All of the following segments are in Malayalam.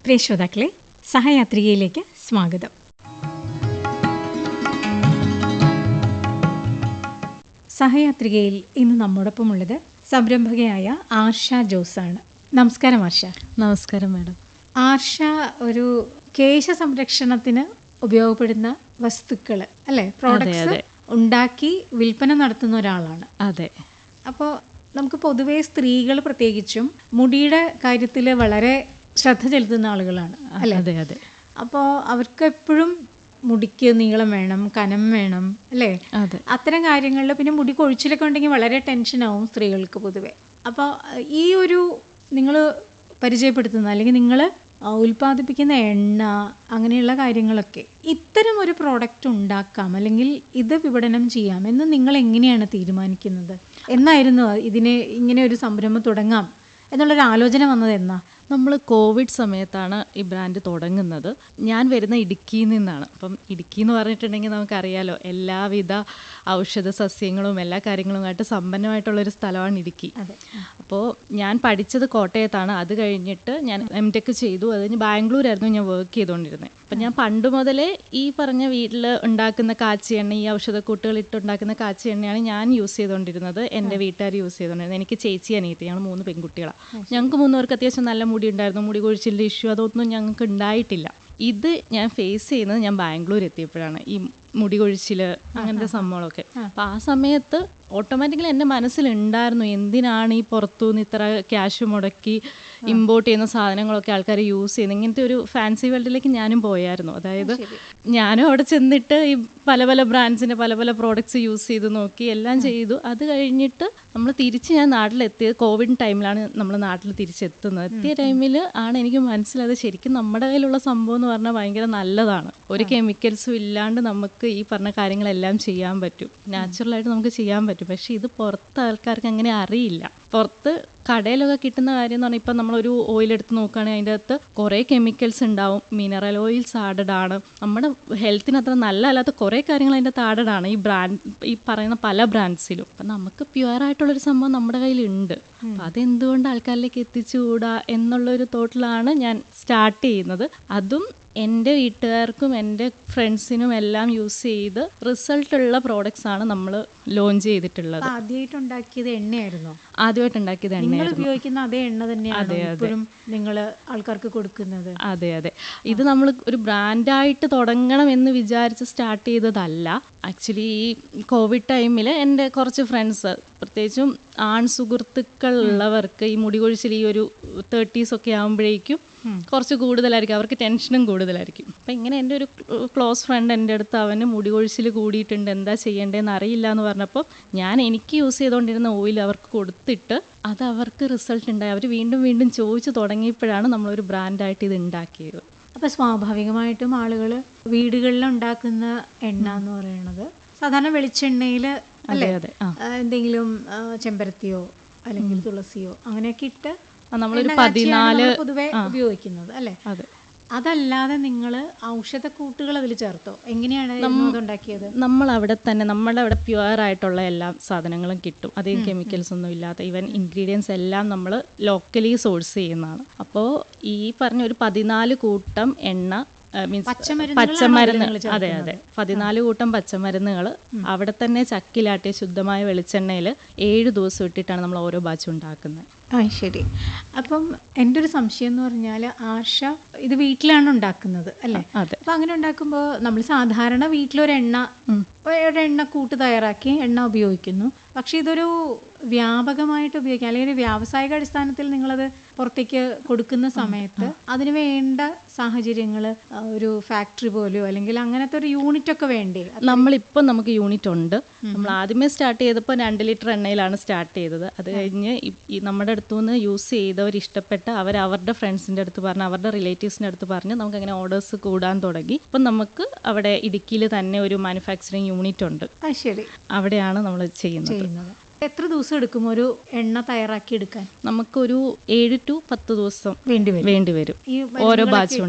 പ്രിയ ശ്രോതാക്കളെ, സഹയാത്രികയിലേക്ക് സ്വാഗതം. സഹയാത്രികയിൽ ഇന്ന് നമ്മോടൊപ്പമുള്ളത് സംരംഭകയായ ആർഷ ജോസാണ്. നമസ്കാരം ആർഷ. നമസ്കാരം മാഡം. ആർഷ ഒരു കേശ സംരക്ഷണത്തിന് ഉപയോഗപ്പെടുന്ന വസ്തുക്കൾ അല്ലേ, പ്രോഡക്ട്സ് ഉണ്ടാക്കി വിൽപ്പന നടത്തുന്ന ഒരാളാണ്. അതെ. അപ്പോൾ നമുക്ക് പൊതുവേ സ്ത്രീകൾ പ്രത്യേകിച്ചും മുടിയുടെ കാര്യത്തിൽ വളരെ ശ്രദ്ധ ചെലുത്തുന്ന ആളുകളാണ് അല്ലേ? അതെ അതെ. അപ്പോൾ അവർക്ക് എപ്പോഴും മുടിക്ക് നീളം വേണം, കനം വേണം അല്ലേ? അതെ. അത്തരം കാര്യങ്ങളിൽ പിന്നെ മുടി കൊഴിച്ചിലൊക്കെ ഉണ്ടെങ്കിൽ വളരെ ടെൻഷനാവും സ്ത്രീകൾക്ക് പൊതുവെ. അപ്പോൾ ഈ ഒരു നിങ്ങൾ പരിചയപ്പെടുത്തുന്ന അല്ലെങ്കിൽ നിങ്ങൾ ഉൽപ്പാദിപ്പിക്കുന്ന എണ്ണ അങ്ങനെയുള്ള കാര്യങ്ങളൊക്കെ ഇത്തരം ഒരു പ്രോഡക്റ്റ് ഉണ്ടാക്കാം അല്ലെങ്കിൽ ഇത് വിപണനം ചെയ്യാം എന്ന് നിങ്ങൾ എങ്ങനെയാണ് തീരുമാനിക്കുന്നത്? എന്നായിരുന്നു ഇതിനെ ഇങ്ങനെ ഒരു സംരംഭം തുടങ്ങാം എന്നുള്ളൊരു ആലോചന വന്നത് എന്നാ? നമ്മൾ കോവിഡ് സമയത്താണ് ഈ ബ്രാൻഡ് തുടങ്ങുന്നത്. ഞാൻ വരുന്ന ഇടുക്കിയിൽ നിന്നാണ്. അപ്പം ഇടുക്കി എന്ന് പറഞ്ഞിട്ടുണ്ടെങ്കിൽ നമുക്കറിയാലോ, എല്ലാവിധ ഔഷധ സസ്യങ്ങളും എല്ലാ കാര്യങ്ങളുമായിട്ട് സമ്പന്നമായിട്ടുള്ളൊരു സ്ഥലമാണ് ഇടുക്കി. അപ്പോൾ ഞാൻ പഠിച്ചത് കോട്ടയത്താണ്. അത് കഴിഞ്ഞിട്ട് ഞാൻ MTech ചെയ്തു. അത് കഴിഞ്ഞ് ബാംഗ്ലൂരായിരുന്നു ഞാൻ വർക്ക് ചെയ്തുകൊണ്ടിരുന്നത്. അപ്പം ഞാൻ പണ്ട് മുതലേ ഈ പറഞ്ഞ വീട്ടിൽ ഉണ്ടാക്കുന്ന കാച്ചി എണ്ണ, ഈ ഔഷധക്കൂട്ടുകൾ ഇട്ടുണ്ടാക്കുന്ന കാച്ചി എണ്ണയാണ് ഞാൻ യൂസ് ചെയ്തുകൊണ്ടിരുന്നത്. എൻ്റെ വീട്ടുകാർ യൂസ് ചെയ്തുകൊണ്ടിരുന്നത്. എനിക്ക് ചേച്ചി അനിയത്തി, ഞങ്ങൾ 3 പെൺകുട്ടികളാണ്. ഞങ്ങൾക്ക് 3 പേർക്ക് അത്യാവശ്യം നല്ല മുടി ഉണ്ടായിരുന്നു. മുടി കൊഴിച്ചിലിൻ്റെ ഇഷ്യൂ അതൊന്നും ഞങ്ങൾക്ക് ഉണ്ടായിട്ടില്ല. ഇത് ഞാൻ ഫേസ് ചെയ്യുന്നത് ഞാൻ ബാംഗ്ലൂർ എത്തിയപ്പോഴാണ്, ഈ മുടി കൊഴിച്ചിൽ അങ്ങനത്തെ സംഭവങ്ങളൊക്കെ. അപ്പം ആ സമയത്ത് ഓട്ടോമാറ്റിക്കലി എൻ്റെ മനസ്സിലുണ്ടായിരുന്നു, എന്തിനാണ് ഈ പുറത്തുനിന്ന് ഇത്ര ക്യാഷ് മുടക്കി ഇമ്പോർട്ട് ചെയ്യുന്ന സാധനങ്ങളൊക്കെ ആൾക്കാർ യൂസ് ചെയ്യുന്നത്. ഇങ്ങനത്തെ ഒരു ഫാൻസി വേൾഡിലേക്ക് ഞാനും പോയായിരുന്നു. അതായത് ഞാനും അവിടെ ചെന്നിട്ട് ഈ പല പല ബ്രാൻഡ്സിൻ്റെ പല പല പ്രോഡക്റ്റ്സ് യൂസ് ചെയ്ത് നോക്കി, എല്ലാം ചെയ്തു. അത് കഴിഞ്ഞിട്ട് നമ്മൾ തിരിച്ച് ഞാൻ നാട്ടിലെത്തിയത് കോവിഡ് ടൈമിലാണ്. നമ്മൾ നാട്ടിൽ തിരിച്ചെത്തുന്നത്. എത്തിയ ടൈമിൽ ആണ് എനിക്ക് മനസ്സിലായത് ശരിക്കും നമ്മുടെ കയ്യിലുള്ള സംഭവം എന്ന് പറഞ്ഞാൽ ഭയങ്കര നല്ലതാണ്. ഒരു കെമിക്കൽസും ഇല്ലാണ്ട് നമുക്ക് ഈ പറഞ്ഞ കാര്യങ്ങളെല്ലാം ചെയ്യാൻ പറ്റും. നാച്ചുറലായിട്ട് നമുക്ക് ചെയ്യാൻ പറ്റും. പക്ഷേ ഇത് പുറത്ത് ആൾക്കാർക്ക് അങ്ങനെ അറിയില്ല. പുറത്ത് കടയിലൊക്കെ കിട്ടുന്ന കാര്യം എന്ന് പറഞ്ഞാൽ ഇപ്പം നമ്മളൊരു ഓയിൽ എടുത്ത് നോക്കുകയാണെങ്കിൽ അതിൻ്റെ അകത്ത് കുറേ കെമിക്കൽസ് ഉണ്ടാവും. മിനറൽ ഓയിൽസ് ആഡഡ് ആണ്. നമ്മുടെ ഹെൽത്തിന് അത്ര നല്ലതല്ലാത്ത കുറേ കാര്യങ്ങൾ അതിൻ്റെ അകത്ത് ആഡഡ് ആണ് ഈ പറയുന്ന പല ബ്രാൻഡ്സിലും. അപ്പം നമുക്ക് പ്യുവറായിട്ടുള്ളൊരു സംഭവം നമ്മുടെ കയ്യിലുണ്ട്. അപ്പം അതെന്തുകൊണ്ട് ആൾക്കാരിലേക്ക് എത്തിച്ചുകൂടാ എന്നുള്ളൊരു തോട്ടിലാണ് ഞാൻ സ്റ്റാർട്ട് ചെയ്യുന്നത്. അതും എൻ്റെ വീട്ടുകാർക്കും എൻ്റെ ഫ്രണ്ട്സിനും എല്ലാം യൂസ് ചെയ്ത് റിസൾട്ടുള്ള പ്രോഡക്ട്സ് ആണ് നമ്മൾ ലോഞ്ച് ചെയ്തിട്ടുള്ളത്. ആദ്യമായിട്ടുണ്ടാക്കിയത് എണ്ണയായിരുന്നോ? ആദ്യമായിട്ടുണ്ടാക്കിയത് എണ്ണയായിരുന്നു. ഉപയോഗിക്കുന്ന അതേ എണ്ണ തന്നെയാണ് ഇപ്പോഴും നിങ്ങൾ ആൾക്കാർക്ക് കൊടുക്കുന്നത്? അതെ അതെ. ഇത് നമ്മൾ ഒരു ബ്രാൻഡായിട്ട് തുടങ്ങണം എന്ന് വിചാരിച്ച് സ്റ്റാർട്ട് ചെയ്തതല്ല. ആക്ച്വലി ഈ കോവിഡ് ടൈമിൽ എൻ്റെ കുറച്ച് ഫ്രണ്ട്സ്, പ്രത്യേകിച്ചും ആൺ സുഹൃത്തുക്കൾ ഉള്ളവർക്ക് ഈ മുടി കൊഴിച്ചിൽ ഈ ഒരു 30s ഒക്കെ ആകുമ്പോഴേക്കും കുറച്ച് കൂടുതലായിരിക്കും, അവർക്ക് ടെൻഷനും കൂടുതലായിരിക്കും. അപ്പം ഇങ്ങനെ എൻ്റെ ഒരു ക്ലോസ് ഫ്രണ്ട് എൻ്റെ അടുത്ത്, അവന് മുടി കൊഴിച്ചിൽ കൂടിയിട്ടുണ്ട്, എന്താ ചെയ്യേണ്ടതെന്ന് അറിയില്ല എന്ന് പറഞ്ഞപ്പോൾ ഞാൻ എനിക്ക് യൂസ് ചെയ്തുകൊണ്ടിരുന്ന ഓയിൽ അവർക്ക് കൊടുത്തിട്ട് അത് അവർക്ക് റിസൾട്ട് ഉണ്ടായി. അവർ വീണ്ടും വീണ്ടും ചോദിച്ചു തുടങ്ങിയപ്പോഴാണ് നമ്മളൊരു ബ്രാൻഡായിട്ട് ഇത് ഉണ്ടാക്കിയത്. അപ്പോൾ സ്വാഭാവികമായിട്ടും ആളുകൾ വീടുകളിൽ ഉണ്ടാക്കുന്ന എണ്ണ എന്ന് പറയുന്നത് സാധാരണ വെളിച്ചെണ്ണയിൽ അല്ലേ, എന്തെങ്കിലും ചെമ്പരത്തിയോ അല്ലെങ്കിൽ തുളസിയോ അങ്ങനെയൊക്കെ ഇട്ട് നമ്മളൊരു 14 പൊതുവെ ഉപയോഗിക്കുന്നത് അല്ലേ? അതല്ലാതെ നിങ്ങൾ ഔഷധക്കൂട്ടുകൾ അതിൽ ചേർത്തോ? എങ്ങനെയാണ് ഉണ്ടാക്കിയത്? നമ്മൾ അവിടെ തന്നെ നമ്മുടെ അവിടെ പ്യുവർ ആയിട്ടുള്ള എല്ലാ സാധനങ്ങളും കിട്ടും. അധികം കെമിക്കൽസ് ഒന്നും ഇല്ലാത്ത ഈവൻ ഇൻഗ്രീഡിയൻസ് എല്ലാം നമ്മൾ ലോക്കലി സോഴ്സ് ചെയ്യുന്നതാണ്. അപ്പോൾ ഈ പറഞ്ഞ ഒരു 14 കൂട്ടം എണ്ണ, പച്ചമരുന്ന്, അതെ അതെ, 14 കൂട്ടം പച്ചമരുന്നുകൾ അവിടെ തന്നെ ചക്കിലാട്ടിയ ശുദ്ധമായ വെളിച്ചെണ്ണയിൽ 7 ദിവസം ഇട്ടിട്ടാണ് നമ്മൾ ഓരോ ബാച്ചും ഉണ്ടാക്കുന്നത്. ശരി. അപ്പം എൻ്റെ ഒരു സംശയം എന്ന് പറഞ്ഞാൽ ആർഷ ഇത് വീട്ടിലാണ് ഉണ്ടാക്കുന്നത് അല്ലേ? അപ്പം അങ്ങനെ ഉണ്ടാക്കുമ്പോൾ നമ്മൾ സാധാരണ വീട്ടിലൊരു എണ്ണ കൂട്ട് തയ്യാറാക്കി എണ്ണ ഉപയോഗിക്കുന്നു. പക്ഷെ ഇതൊരു വ്യാപകമായിട്ട് ഉപയോഗിക്കുക അല്ലെങ്കിൽ ഒരു വ്യാവസായിക അടിസ്ഥാനത്തിൽ നിങ്ങളത് പുറത്തേക്ക് കൊടുക്കുന്ന സമയത്ത് അതിന് വേണ്ട സാഹചര്യങ്ങൾ, ഒരു ഫാക്ടറി പോലെയോ അല്ലെങ്കിൽ അങ്ങനത്തെ ഒരു യൂണിറ്റ് ഒക്കെ വേണ്ടേ? നമ്മളിപ്പം നമുക്ക് യൂണിറ്റ് ഉണ്ട്. നമ്മൾ ആദ്യമേ സ്റ്റാർട്ട് ചെയ്തപ്പോൾ 2 ലിറ്റർ എണ്ണയിലാണ് സ്റ്റാർട്ട് ചെയ്തത്. അത് കഴിഞ്ഞ് നമ്മുടെ അടുത്തുനിന്ന് യൂസ് ചെയ്തവർ ഇഷ്ടപ്പെട്ട അവരുടെ ഫ്രണ്ട്സിൻ്റെ അടുത്ത് പറഞ്ഞ്, അവരുടെ റിലേറ്റീവ്സിൻ്റെ അടുത്ത് പറഞ്ഞ് നമുക്ക് അങ്ങനെ ഓർഡേഴ്സ് കൂടാൻ തുടങ്ങി. അപ്പം നമുക്ക് അവിടെ ഇടുക്കിയിൽ തന്നെ ഒരു മാനുഫാക്ചറിങ് യൂണിറ്റ് ഉണ്ട്. ശരി. അവിടെയാണ് നമ്മൾ ചെയ്യുന്നത്. എത്ര ദിവസം എടുക്കും ഒരു എണ്ണ തയ്യാറാക്കി എടുക്കാൻ? നമുക്കൊരു 7 to 10 ദിവസം വേണ്ടി വരും ഓരോ ബാച്ചും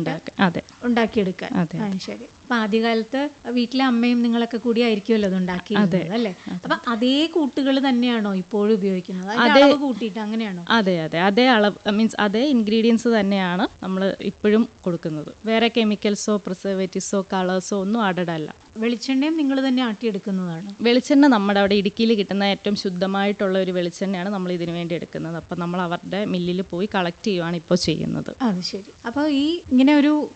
ഉണ്ടാക്കിയെടുക്കാൻ. അതെ, ശരി. അപ്പൊ ആദ്യകാലത്ത് വീട്ടിലെ അമ്മയും നിങ്ങളൊക്കെ കൂടി ആയിരിക്കുമല്ലോ അത് ഉണ്ടാക്കിയിരുന്നത് അല്ലേ? അപ്പൊ അതേ കൂട്ടുകൾ തന്നെയാണോ ഇപ്പോഴും ഉപയോഗിക്കുന്നത്? അതിന്റെ അളവ് കൂട്ടിയിട്ട് അങ്ങനെയാണോ? അതെ അതെ, അതേ അളവ് മീൻസ് അതേ ഇൻഗ്രീഡിയൻസ് തന്നെയാണ് നമ്മൾ ഇപ്പോഴും കൊടുക്കുന്നത്. വേറെ കെമിക്കൽസോ പ്രിസർവേറ്റീവ്സോ കളേഴ്സോ ഒന്നും ആഡഡ് അല്ല. വെളിച്ചെണ്ണയും നിങ്ങൾ തന്നെ ആട്ടിയെടുക്കുന്നതാണ്? വെളിച്ചെണ്ണ നമ്മുടെ അവിടെ ഇടുക്കിയിൽ കിട്ടുന്ന ഏറ്റവും ശുദ്ധമായിട്ടുള്ള ഒരു വെളിച്ചെണ്ണയാണ് നമ്മൾ ഇതിനു വേണ്ടി എടുക്കുന്നത്. അപ്പം നമ്മൾ അവരുടെ മില്ലിൽ പോയി കളക്ട് ചെയ്യുവാണ് ഇപ്പോൾ ചെയ്യുന്നത്. അത് ശരി. അപ്പോൾ ഈ ഇങ്ങനെ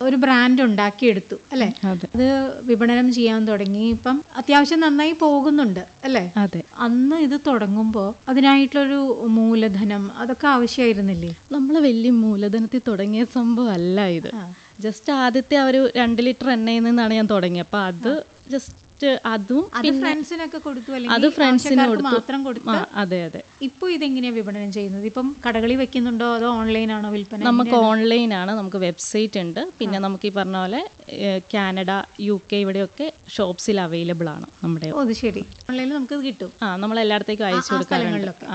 ഒരു ബ്രാൻഡ് ഉണ്ടാക്കിയെടുത്തു അല്ലേ? അത് വിപണനം ചെയ്യാൻ തുടങ്ങി, ഇപ്പം അത്യാവശ്യം നന്നായി പോകുന്നുണ്ട് അല്ലേ? അതെ. അന്ന് ഇത് തുടങ്ങുമ്പോൾ അതിനായിട്ടുള്ളൊരു മൂലധനം അതൊക്കെ ആവശ്യമായിരുന്നില്ലേ? നമ്മൾ വലിയ മൂലധനത്തിൽ തുടങ്ങിയ സംഭവം അല്ല ഇത്. ജസ്റ്റ് ആദ്യത്തെ ആ ഒരു 2 ലിറ്റർ എണ്ണയിൽ നിന്നാണ് ഞാൻ തുടങ്ങിയത്. അപ്പോൾ അത് ജസ്റ്റ് അതും ഫ്രണ്ട്സിനൊക്കെ കൊടുത്തു, അത് ഫ്രണ്ട്സിന് മാത്രം കൊടുത്തു. അതെ അതെ. ഇപ്പൊ ഇതെങ്ങനെയാ വിപണനം ചെയ്യുന്നത്? ഇപ്പം കടകളിൽ വെക്കുന്നുണ്ടോ അതോ ഓൺലൈൻ ആണോ വിൽപ്പന? നമുക്ക് ഓൺലൈൻ ആണ്, നമുക്ക് വെബ്സൈറ്റ് ഉണ്ട്. പിന്നെ നമുക്ക് ഈ പറഞ്ഞ പോലെ കാനഡ, UK ഇവിടെയൊക്കെ ഷോപ്സിൽ അവൈലബിൾ ആണ് നമ്മുടെ. അത് ശരി, ഓൺലൈനിൽ നമുക്ക് കിട്ടും. നമ്മൾ എല്ലായിടത്തേക്കും അയച്ചു കൊടുക്കാറുണ്ട്.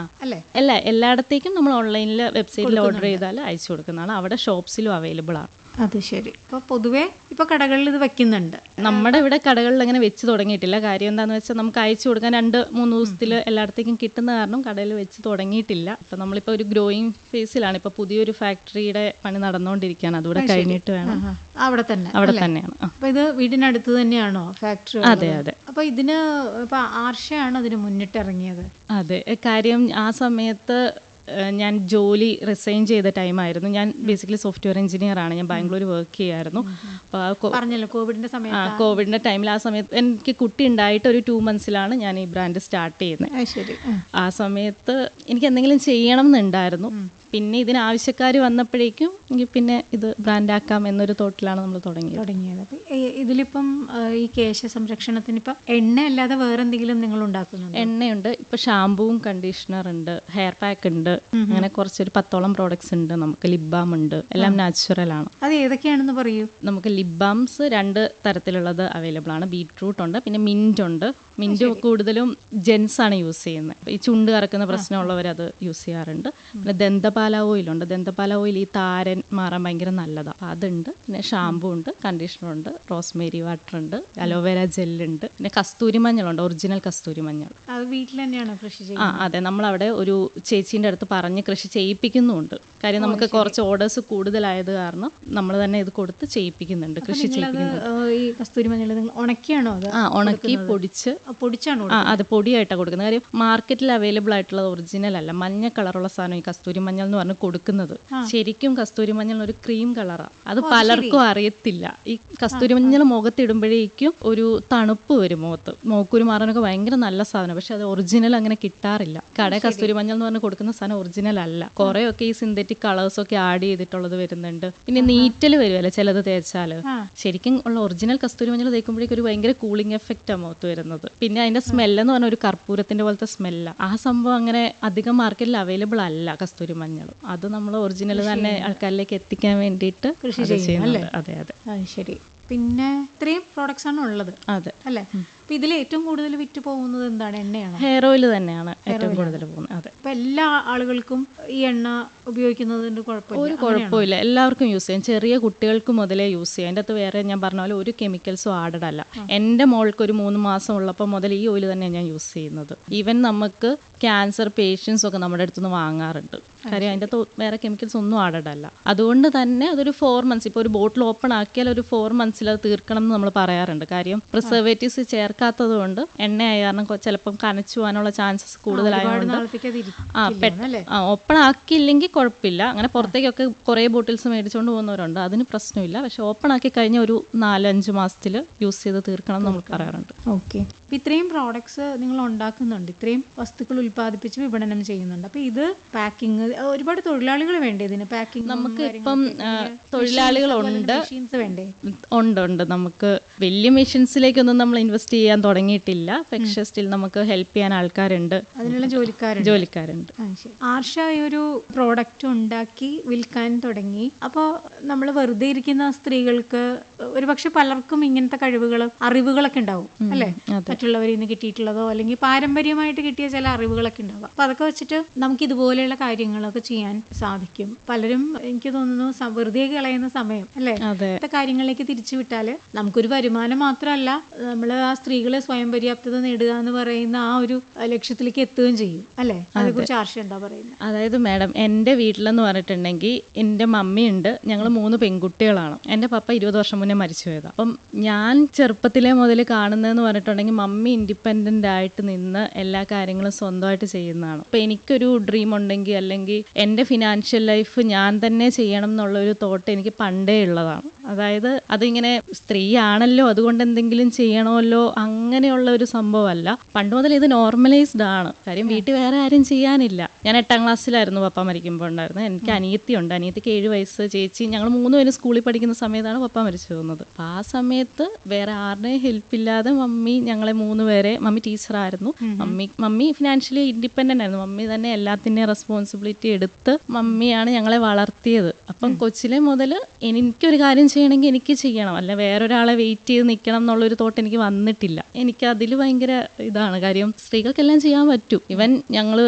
അല്ല, എല്ലായിടത്തേക്കും നമ്മൾ ഓൺലൈനിൽ വെബ്സൈറ്റിൽ ഓർഡർ ചെയ്താൽ അയച്ചു കൊടുക്കുന്നതാണ്. അവിടെ ഷോപ്സിലും അവൈലബിൾ ആണ്. അത് ശരി. അപ്പോൾ പൊതുവേ ഇപ്പോൾ കടകളിൽ ഇത് വെക്കുന്നുണ്ട്. നമ്മുടെ ഇവിടെ കടകളിൽ അങ്ങനെ വെച്ച് തുടങ്ങിയിട്ടില്ല. കാര്യം എന്താണെന്ന് വെച്ചാൽ നമുക്ക് അയച്ചു കൊടുക്കാൻ 2-3 ദിവസത്തിൽ എല്ലായിടത്തേക്കും കിട്ടുന്ന കാരണം കടയിൽ വെച്ച് തുടങ്ങിയിട്ടില്ല. അപ്പം നമ്മളിപ്പോൾ ഒരു ഗ്രോയിങ് ഫേസിലാണ്. ഇപ്പോൾ പുതിയൊരു ഫാക്ടറിയുടെ പണി നടന്നുകൊണ്ടിരിക്കുകയാണ്. അതുകൂടെ കഴിഞ്ഞിട്ട് വേണം. അവിടെ തന്നെയാണ്. അപ്പോൾ ഇത് വീടിനടുത്ത് തന്നെയാണോ ഫാക്ടറി? അതെ അതെ. അപ്പോൾ ഇതിന് ഇപ്പോൾ ആർഷയാണോ ഇതിന് മുന്നിട്ടിറങ്ങിയത്? അതെ. കാര്യം ആ സമയത്ത് ഞാൻ ജോലി റിസൈൻ ചെയ്ത ടൈമായിരുന്നു. ഞാൻ ബേസിക്കലി സോഫ്റ്റ്വെയർ എഞ്ചിനീയർ ആണ്. ഞാൻ ബാംഗ്ലൂർ വർക്ക് ചെയ്യായിരുന്നു. പറഞ്ഞല്ലോ കോവിഡിന്റെ സമയത്ത്. കോവിഡിന്റെ ടൈമിൽ ആ സമയത്ത് എനിക്ക് കുട്ടി ഉണ്ടായിട്ട് ഒരു 2 മന്ത്സിലാണ് ഞാൻ ഈ ബ്രാൻഡ് സ്റ്റാർട്ട് ചെയ്യുന്നത്. ആ സമയത്ത് എനിക്ക് എന്തെങ്കിലും ചെയ്യണം എന്നുണ്ടായിരുന്നു. പിന്നെ ഇതിന് ആവശ്യക്കാർ വന്നപ്പോഴേക്കും എനിക്ക് പിന്നെ ഇത് ബ്രാൻഡാക്കാം എന്നൊരു തോട്ടിലാണ് നമ്മൾ തുടങ്ങിയത്. അപ്പം ഇതിലിപ്പം ഈ കേശ സംരക്ഷണത്തിന് ഇപ്പം എണ്ണ അല്ലാതെ വേറെ എന്തെങ്കിലും നിങ്ങൾ ഉണ്ടാക്കുന്നുണ്ടോ? എണ്ണയുണ്ട്, ഇപ്പം ഷാമ്പൂവും കണ്ടീഷണർ ഉണ്ട്, ഹെയർ പാക്ക് ഉണ്ട്, അങ്ങനെ കുറച്ചൊരു 10ഓളം പ്രോഡക്ട്സ് ഉണ്ട്. നമുക്ക് ലിപ് ബാം ഉണ്ട്, എല്ലാം നാച്ചുറൽ ആണ്. അത് ഏതൊക്കെയാണെന്ന് പറയൂ. നമുക്ക് ലിപ് ബാംസ് 2 തരത്തിലുള്ളത് അവൈലബിൾ ആണ്. ബീട്രൂട്ട് ഉണ്ട്, പിന്നെ മിൻറ്റ് ഉണ്ട്. മിൻറ്റ് കൂടുതലും ജെൻസ് ആണ് യൂസ് ചെയ്യുന്നത്. ഈ ചുണ്ട് കറക്കുന്ന പ്രശ്നമുള്ളവർ അത് യൂസ് ചെയ്യാറുണ്ട്. പിന്നെ ദന്തപാല ഓയിലുണ്ട്. ദന്തപാല ഓയിൽ ഈ താരൻ മാറാൻ ഭയങ്കര നല്ലതാണ്. അപ്പം അതുണ്ട്. പിന്നെ ഷാമ്പൂ ഉണ്ട്, കണ്ടീഷണർ ഉണ്ട്, റോസ്മേരി വാട്ടർ ഉണ്ട്, അലോവേര ജെല്ലുണ്ട്, പിന്നെ കസ്തൂരി മഞ്ഞളുണ്ട്, ഒറിജിനൽ കസ്തൂരി മഞ്ഞൾ. അത് വീട്ടിൽ തന്നെയാണ് കൃഷി ചെയ്യുന്നത്? അതെ. നമ്മളവിടെ ഒരു ചേച്ചീൻ്റെ അടുത്ത് പറഞ്ഞ് കൃഷി ചെയ്യിപ്പിക്കുന്നുമുണ്ട്. കാര്യം നമുക്ക് കുറച്ച് ഓർഡേഴ്സ് കൂടുതലായത് കാരണം നമ്മൾ തന്നെ ഇത് കൊടുത്ത് ചെയ്യിപ്പിക്കുന്നുണ്ട്, കൃഷി ചെയ്യിപ്പിക്കുന്നുണ്ട്. ഈ കസ്തൂരി മഞ്ഞൾ ഉണക്കിയാണോ? ഉണക്കി പൊടിച്ചാണ്. അത് പൊടിയായിട്ടാണ് കൊടുക്കുന്നത്. കാര്യം മാർക്കറ്റിൽ അവൈലബിൾ ആയിട്ടുള്ളത് ഒറിജിനൽ അല്ല. മഞ്ഞ കളറുള്ള സാധനം ഈ കസ്തൂരി മഞ്ഞൾ എന്ന് പറഞ്ഞ് കൊടുക്കുന്നത്. ശരിക്കും കസ്തൂരി മഞ്ഞൾ ഒരു ക്രീം കളറാണ്. അത് പലർക്കും അറിയത്തില്ല. ഈ കസ്തൂരി മഞ്ഞൾ മുഖത്തിടുമ്പോഴേക്കും ഒരു തണുപ്പ് വരും മുഖത്ത്. മൂക്കുരു മാറാനൊക്കെ ഭയങ്കര നല്ല സാധനം. പക്ഷെ അത് ഒറിജിനൽ അങ്ങനെ കിട്ടാറില്ല. കടയിൽ കസ്തൂരി മഞ്ഞൾ എന്ന് പറഞ്ഞ് കൊടുക്കുന്ന സാധനം ഒറിജിനൽ അല്ല. കുറേയൊക്കെ ഈ സിന്തറ്റിക് കളേഴ്സ് ഒക്കെ ആഡ് ചെയ്തിട്ടുള്ളത് വരുന്നുണ്ട്. പിന്നെ നീറ്റൽ വരുമല്ലോ ചിലത് തേച്ചാല്. ശരിക്കും ഉള്ള ഒറിജിനൽ കസ്തൂരി മഞ്ഞൾ തേക്കുമ്പോഴേക്കും ഒരു ഭയങ്കര കൂളിംഗ് എഫക്റ്റാണ് മുഖത്ത് വരുന്നത്. പിന്നെ അതിന്റെ സ്മെല്ലെന്ന് പറഞ്ഞാൽ ഒരു കർപ്പൂരത്തിന്റെ പോലത്തെ സ്മെല്ല. ആ സംഭവം അങ്ങനെ അധികം മാർക്കറ്റിൽ അവൈലബിൾ അല്ല കസ്തൂരി മഞ്ഞൾ. അത് നമ്മൾ ഒറിജിനൽ തന്നെ ആൾക്കാരിലേക്ക് എത്തിക്കാൻ വേണ്ടിയിട്ട് കൃഷി ചെയ്യുന്നത്. അതെ അതെ. ശരി. പിന്നെ ഇത്രയും പ്രോഡക്ട്സ് ആണ് ഉള്ളത്. അതെ അല്ലേ? അപ്പൊ ഇതിൽ ഏറ്റവും കൂടുതൽ വിറ്റ് പോകുന്നത് എന്താണ്? എണ്ണയാണ്? ഹെയർ ഓയിൽ തന്നെയാണ് ഏറ്റവും കൂടുതൽ പോകുന്നത്. അതെ. അപ്പൊ എല്ലാ ആളുകൾക്കും ഈ എണ്ണ ഉപയോഗിക്കുന്നതിന്റെ ഒരു കുഴപ്പമില്ല. എല്ലാവർക്കും യൂസ് ചെയ്യാം. ചെറിയ കുട്ടികൾക്ക് മുതലേ യൂസ് ചെയ്യാം. അതിൻ്റെ അകത്ത് വേറെ ഞാൻ പറഞ്ഞ പോലെ ഒരു കെമിക്കൽസും ആഡഡ് അല്ല. എൻ്റെ മോൾക്ക് ഒരു 3 മാസം ഉള്ളപ്പോൾ മുതൽ ഈ ഓയിൽ തന്നെയാണ് ഞാൻ യൂസ് ചെയ്യുന്നത്. ഈവൻ നമുക്ക് ക്യാൻസർ പേഷ്യൻസ് ഒക്കെ നമ്മുടെ അടുത്തുനിന്ന് വാങ്ങാറുണ്ട്. കാര്യം അതിൻ്റെ അകത്ത് വേറെ കെമിക്കൽസ് ഒന്നും ആഡഡ് അല്ല. അതുകൊണ്ട് തന്നെ അതൊരു 4 മന്ത്സ്, ഇപ്പോൾ ഒരു ബോട്ടിൽ ഓപ്പൺ ആക്കിയാൽ ഒരു 4 മന്ത്സിൽ അത് തീർക്കണം എന്ന് നമ്മൾ പറയാറുണ്ട്. കാര്യം പ്രിസർവേറ്റീവ്സ് ചേർക്കാത്തത് കൊണ്ട് എണ്ണയായ കാരണം ചിലപ്പം കനച്ചു പോകാനുള്ള ചാൻസസ് കൂടുതലായതുകൊണ്ട് ഓപ്പൺ ആക്കിയില്ലെങ്കിൽ കുഴപ്പമില്ല. അങ്ങനെ പുറത്തേക്കൊക്കെ കുറേ ബോട്ടിൽസ് മേടിച്ചുകൊണ്ട് പോകുന്നവരുണ്ട്, അതിന് പ്രശ്നമില്ല. പക്ഷെ ഓപ്പൺ ആക്കി കഴിഞ്ഞ ഒരു 4-5 മാസത്തിൽ യൂസ് ചെയ്ത് തീർക്കണം എന്ന് നമ്മൾ പറയാറുണ്ട്. ഓക്കെ. അപ്പം ഇത്രയും പ്രോഡക്ട്സ് നിങ്ങൾ ഉണ്ടാക്കുന്നുണ്ട്, ഇത്രയും വസ്തുക്കൾ ഉൽപ്പാദിപ്പിച്ച് വിപണനം ചെയ്യുന്നുണ്ട്. അപ്പം ഇത് പാക്കിങ്, ഒരുപാട് തൊഴിലാളികൾ വേണ്ടേ ഇതിന്? പാക്കിങ് നമുക്ക് ഇപ്പം തൊഴിലാളികളുണ്ട്. മെഷീൻസ് വേണ്ടേ? ഉണ്ട്. നമുക്ക് വലിയ മെഷീൻസിലേക്കൊന്നും നമ്മൾ ഇൻവെസ്റ്റ് ചെയ്യാൻ തുടങ്ങിയിട്ടില്ല. പക്ഷേ സ്റ്റിൽ നമുക്ക് ഹെൽപ്പ് ചെയ്യാൻ ആൾക്കാരുണ്ട്, അതിനുള്ള ജോലിക്കാരുണ്ട്. ആർഷ ഈ ഒരു പ്രോഡക്റ്റ് ഉണ്ടാക്കി വിൽക്കാൻ തുടങ്ങി. അപ്പോൾ നമ്മൾ വെറുതെ ഇരിക്കുന്ന സ്ത്രീകൾക്ക് ഒരുപക്ഷെ പലർക്കും ഇങ്ങനത്തെ അറിവുകളൊക്കെ ഉണ്ടാവും അല്ലേ? മറ്റുള്ളവരിൽ നിന്ന് കിട്ടിയിട്ടുള്ളതോ അല്ലെങ്കിൽ പാരമ്പര്യമായിട്ട് കിട്ടിയ ചില അറിവുകളൊക്കെ ഉണ്ടാവും. അപ്പൊ അതൊക്കെ വെച്ചിട്ട് നമുക്ക് ഇതുപോലെയുള്ള കാര്യങ്ങളൊക്കെ ചെയ്യാൻ സാധിക്കും. പലരും എനിക്ക് തോന്നുന്നു വെറുതെ കളയുന്ന സമയം അല്ലേ, ഇങ്ങനത്തെ കാര്യങ്ങളിലേക്ക് തിരിച്ചു വിട്ടാൽ നമുക്കൊരു വരുമാനം മാത്രമല്ല, നമ്മൾ ആ സ്ത്രീകളെ സ്വയം പര്യാപ്തത നേടുക എന്ന് പറയുന്ന ആ ഒരു ലക്ഷ്യത്തിലേക്ക് എത്തുകയും ചെയ്യും അല്ലേ? അതേക്കുറിച്ച് ആർഷ എന്താ പറയുന്നത്? അതായത് മാഡം, എൻ്റെ വീട്ടിലെന്ന് പറഞ്ഞിട്ടുണ്ടെങ്കിൽ എൻ്റെ മമ്മിയുണ്ട്, ഞങ്ങൾ 3 പെൺകുട്ടികളാണ്. എൻ്റെ പപ്പ 20 വർഷം മുന്നേ മരിച്ചു പോയതാണ്. അപ്പം ഞാൻ ചെറുപ്പത്തിലെ മുതൽ കാണുന്നതെന്ന് പറഞ്ഞിട്ടുണ്ടെങ്കിൽ മമ്മി ഇൻഡിപെൻഡൻ്റ് ആയിട്ട് നിന്ന് എല്ലാ കാര്യങ്ങളും സ്വന്തമായിട്ട് ചെയ്യുന്നതാണ്. അപ്പം എനിക്കൊരു ഡ്രീം ഉണ്ടെങ്കിൽ അല്ലെങ്കിൽ എൻ്റെ ഫിനാൻഷ്യൽ ലൈഫ് ഞാൻ തന്നെ ചെയ്യണം എന്നുള്ളൊരു തോട്ട് എനിക്ക് പണ്ടേ ഉള്ളതാണ്. അതായത് അതിങ്ങനെ സ്ത്രീയാണല്ലോ അതുകൊണ്ട് എന്തെങ്കിലും ചെയ്യണമല്ലോ അങ്ങനെയുള്ള ഒരു സംഭവമല്ല. പണ്ട് മുതൽ ഇത് നോർമലൈസ്ഡ് ആണ്. കാര്യം വീട്ടിൽ വേറെ ആരും ചെയ്യാനില്ല. ഞാൻ 8ാം ക്ലാസ്സിലായിരുന്നു പപ്പ മരിക്കുമ്പോൾ ഉണ്ടായിരുന്നത്. എനിക്ക് അനിയത്തിയുണ്ട്, അനിയത്തിക്ക് 7 വയസ്സ്, ചേച്ചി. ഞങ്ങൾ 3 പേരും സ്കൂളിൽ പഠിക്കുന്ന സമയത്താണ് പപ്പ മരിച്ചു പോകുന്നത്. അപ്പം ആ സമയത്ത് വേറെ ആരുടെയും ഹെൽപ്പില്ലാതെ മമ്മി ഞങ്ങളെ 3 പേരെ, മമ്മി ടീച്ചറായിരുന്നു, മമ്മി ഫിനാൻഷ്യലി ഇൻഡിപെൻഡൻ്റ് ആയിരുന്നു. മമ്മി തന്നെ എല്ലാത്തിൻ്റെയും റെസ്പോൺസിബിലിറ്റി എടുത്ത് മമ്മിയാണ് ഞങ്ങളെ വളർത്തിയത്. അപ്പം കൊച്ചിലെ മുതൽ എനിക്കൊരു കാര്യം ചെയ്യണമെങ്കിൽ എനിക്ക് ചെയ്യണം, അല്ല വേറൊരാളെ വെയിറ്റ് ചെയ്ത് നിൽക്കണം എന്നുള്ളൊരു തോട്ട് എനിക്ക് വന്നിട്ടില്ല. എനിക്ക് അതിൽ ഭയങ്കര ഇതാണ്. കാര്യം സ്ത്രീകൾക്കെല്ലാം ചെയ്യാൻ പറ്റും. ഇവൻ ഞങ്ങൾ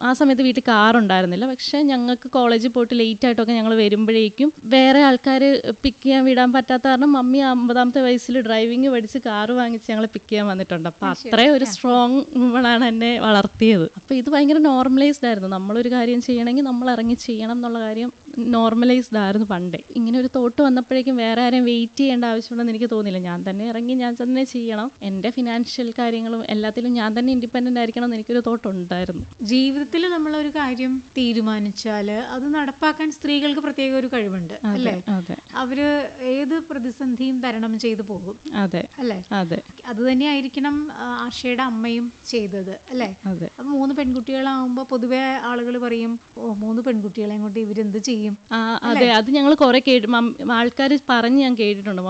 ആ സമയത്ത് വീട്ടിൽ കാറുണ്ടായിരുന്നില്ല, പക്ഷെ ഞങ്ങൾക്ക് കോളേജിൽ പോയിട്ട് ലേറ്റ് ആയിട്ടൊക്കെ ഞങ്ങൾ വരുമ്പോഴേക്കും വേറെ ആൾക്കാർ പിക്ക് ചെയ്യാൻ വിടാൻ പറ്റാത്ത കാരണം മമ്മി 50ാമത്തെ വയസ്സിൽ ഡ്രൈവിംഗ് പഠിച്ച് കാറ് വാങ്ങിച്ച് ഞങ്ങളെ പിക്ക് ചെയ്യാൻ വന്നിട്ടുണ്ട്. അപ്പം അത്രയും ഒരു സ്ട്രോങ് വുമണാണ് എന്നെ വളർത്തിയത്. അപ്പം ഇത് ഭയങ്കര നോർമലൈസ്ഡ് ആയിരുന്നു. നമ്മളൊരു കാര്യം ചെയ്യണമെങ്കിൽ നമ്മൾ ഇറങ്ങി ചെയ്യണം എന്നുള്ള കാര്യം നോർമലൈസ്ഡ് ആയിരുന്നു പണ്ടേ. ഇങ്ങനെ ഒരു തോട്ട് വന്നപ്പോഴേക്കും വേറെ ആരെയും വെയിറ്റ് ചെയ്യേണ്ട ആവശ്യമുണ്ടെന്ന് എനിക്ക് തോന്നിയില്ല. ഞാൻ തന്നെ ഇറങ്ങി ഞാൻ തന്നെ ചെയ്യണം, എൻ്റെ ഫിനാൻഷ്യൽ കാര്യങ്ങളും എല്ലാത്തിലും ഞാൻ തന്നെ ഇൻഡിപെൻഡൻ്റ് ആയിരിക്കണം എന്ന് എനിക്കൊരു തോട്ടുണ്ടായിരുന്നു. ജീവിതത്തിൽ നമ്മളൊരു കാര്യം തീരുമാനിച്ചാൽ അത് നടപ്പാക്കാൻ സ്ത്രീകൾക്ക് പ്രത്യേക ഒരു കഴിവുണ്ട് അല്ലേ? അവര് ഏത് പ്രതിസന്ധിയും തരണം ചെയ്തു പോകും. അതെ അല്ലേ? അതെ, അത് തന്നെയായിരിക്കണം ആർഷയുടെ അമ്മയും ചെയ്തത് അല്ലേ? അപ്പൊ 3 പെൺകുട്ടികളാവുമ്പോ പൊതുവെ ആളുകൾ പറയും, 3 പെൺകുട്ടികളെ കൊണ്ട് ഇവരെന്ത് ചെയ്യും? അതെ, അത് ഞങ്ങൾ കുറെ ആൾക്കാർ പറഞ്ഞ് ഞാൻ കേട്ടിട്ടുണ്ട്.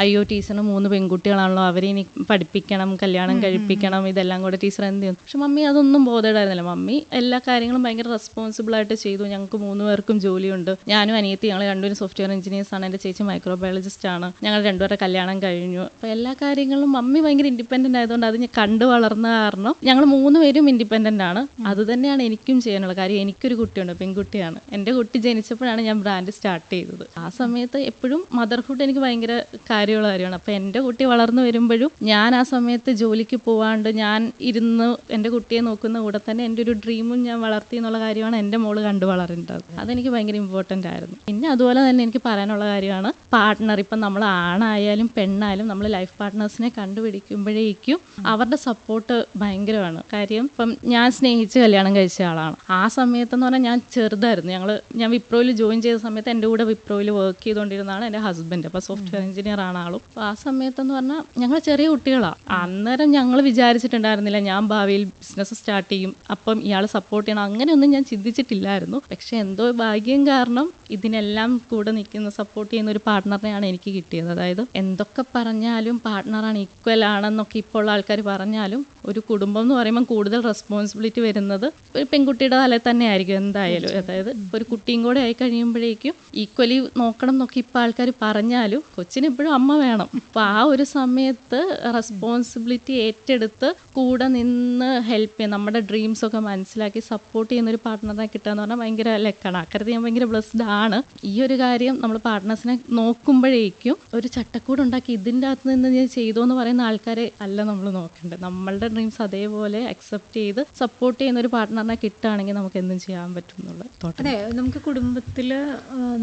അയ്യോ ടീച്ചറിന് 3 പെൺകുട്ടികളാണല്ലോ, അവരെ ഇനി പഠിപ്പിക്കണം, കല്യാണം കഴിപ്പിക്കണം, ഇതെല്ലാം കൂടെ ടീച്ചർ എന്ത് ചെയ്യും? പക്ഷെ മമ്മി അതൊന്നും ബോധേഡായിരുന്നില്ല. മമ്മി എല്ലാ കാര്യങ്ങളും ഭയങ്കര റെസ്പോൺസിബിൾ ആയിട്ട് ചെയ്തു. ഞങ്ങൾക്ക് 3 പേർക്കും ജോലിയുണ്ട്. ഞാനും അനിയത്തി, ഞങ്ങൾ 2 സോഫ്റ്റ്വെയർ എഞ്ചിനീയേഴ്സ് ആണ്. എൻ്റെ ചേച്ചി മൈക്രോബയോളജിസ്റ്റ് ആണ്. ഞങ്ങൾ 2 പേരുടെ കല്യാണം കഴിഞ്ഞു. അപ്പോൾ എല്ലാ കാര്യങ്ങളും മമ്മി ഭയങ്കര ഇൻഡിപെൻഡൻ്റ് ആയതുകൊണ്ട് അത് ഞാൻ കണ്ടു വളർന്ന കാരണം ഞങ്ങൾ 3 പേരും ഇൻഡിപെൻഡൻ്റ് ആണ്. അത് തന്നെയാണ് എനിക്കും ചെയ്യാനുള്ള കാര്യം. എനിക്കൊരു കുട്ടിയുണ്ട്, പെൺകുട്ടിയാണ്. എൻ്റെ കുട്ടി ജനിച്ചപ്പോഴാണ് ഞാൻ ബ്രാൻഡ് സ്റ്റാർട്ട് ചെയ്തത്. ആ സമയത്ത് എപ്പോഴും മദർഹുഡ് എനിക്ക് ഭയങ്കര കാര്യമുള്ള കാര്യമാണ്. അപ്പം എൻ്റെ കുട്ടി വളർന്നു വരുമ്പോഴും ഞാൻ ആ സമയത്ത് ജോലിക്ക് പോവാണ്ട് ഞാൻ ഇരുന്ന് എൻ്റെ കുട്ടിയെ നോക്കുന്ന കൂടെ തന്നെ എൻ്റെ ഒരു ഡ്രീമും ഞാൻ വളർത്തി എന്നുള്ള കാര്യമാണ് എൻ്റെ മോള് കണ്ടു വളരേണ്ടത്. അതെനിക്ക് ഭയങ്കര ഇമ്പോർട്ടൻ്റ് ആയിരുന്നു. പിന്നെ അതുപോലെ തന്നെ എനിക്ക് പറയാനുള്ള കാര്യമാണ് പാർട്ട്ണർ. ഇപ്പം നമ്മൾ ആണായാലും പെണ്ണായാലും നമ്മൾ ലൈഫ് പാർട്ട്നേഴ്സിനെ കണ്ടുപിടിക്കുമ്പോഴേക്കും അവരുടെ സപ്പോർട്ട് ഭയങ്കരമാണ്. കാര്യം ഇപ്പം ഞാൻ സ്നേഹിച്ച് കല്യാണം കഴിച്ച ആളാണ്. ആ സമയത്തെന്ന് പറഞ്ഞാൽ ഞാൻ ചെറുതായിരുന്നു. ഞാൻ വിപ്രോയിൽ ജോയിൻ ചെയ്ത സമയത്ത് എൻ്റെ കൂടെ വിപ്രോയിൽ വർക്ക് ചെയ്തുകൊണ്ടിരുന്നതാണ് എൻ്റെ ഹസ്ബൻഡ്. അപ്പോൾ സോഫ്റ്റ്വെയർ എഞ്ചിനീയർ ആണ് ആളും. അപ്പോൾ ആ സമയത്തെന്ന് പറഞ്ഞാൽ ഞങ്ങൾ ചെറിയ കുട്ടികളാണ്. അന്നേരം ഞങ്ങൾ വിചാരിച്ചിട്ടുണ്ടായിരുന്നില്ല ഞാൻ ഭാവിയിൽ ബിസിനസ് സ്റ്റാർട്ട് ചെയ്യും, അപ്പം ഇയാൾ സപ്പോർട്ട് ചെയ്യണം, അങ്ങനെയൊന്നും ഞാൻ ചിന്തിച്ചിട്ടില്ലായിരുന്നു. പക്ഷെ എന്തോ ഭാഗ്യം കാരണം ഇതിനെല്ലാം കൂടെ നിൽക്കുന്ന സപ്പോർട്ട് ചെയ്യുന്ന ഒരു പാർട്ട്ണറിനെയാണ് എനിക്ക് കിട്ടിയത്. അതായത് എന്തൊക്കെ പറഞ്ഞാലും പാർട്ട്ണറാണ്, ഈക്വൽ ആണെന്നൊക്കെ ഇപ്പോൾ ഉള്ള ആൾക്കാർ പറഞ്ഞാലും ഒരു കുടുംബം എന്ന് പറയുമ്പോൾ കൂടുതൽ റെസ്പോൺസിബിലിറ്റി വരുന്നത് ഒരു പെൺകുട്ടിയുടെ തലയിൽ തന്നെ ആയിരിക്കും എന്തായാലും. അതായത് ഒരു കുട്ടിയും കൂടെ ആയി കഴിയുമ്പോഴേക്കും ഈക്വലി നോക്കണം എന്നൊക്കെ ഇപ്പോൾ ആൾക്കാർ പറഞ്ഞാലും കൊച്ചിന് ഇപ്പോഴും അമ്മ വേണം. അപ്പോൾ ആ ഒരു സമയത്ത് റെസ്പോൺസിബിലിറ്റി ഏറ്റെടുത്ത് കൂടെ നിന്ന് ഹെൽപ്പ് ചെയ്യും, നമ്മുടെ ഡ്രീംസൊക്കെ മനസ്സിലാക്കി സപ്പോർട്ട് ചെയ്യുന്നൊരു പാർട്ട്ണറിനെ കിട്ടുക എന്ന് പറഞ്ഞാൽ ഭയങ്കര ലക്കാണ്. അക്കാര്യത്തിൽ ഞാൻ ഭയങ്കര ബ്ലെസ്ഡ് ആണ്. ഈ ഒരു കാര്യം നമ്മൾ പാർട്ട്നേഴ്സിനെ നോക്കുമ്പോഴേക്കും ഒരു ചട്ടക്കൂട് ഉണ്ടാക്കി ഇതിൻ്റെ അകത്ത് നിന്ന് ഞാൻ ചെയ്തോ എന്ന് പറയുന്ന ആൾക്കാരെ അല്ല നമ്മൾ നോക്കേണ്ടത്. നമ്മളുടെ ഡ്രീംസ് അതേപോലെ അക്സെപ്റ്റ് ചെയ്ത് സപ്പോർട്ട് ചെയ്യുന്ന ഒരു പാർട്ട്ണറിനെ കിട്ടുകയാണെങ്കിൽ നമുക്ക് എന്തും ചെയ്യാൻ പറ്റും എന്നുള്ള തോട്ടം. അതെ, നമുക്ക് കുടുംബത്തിൽ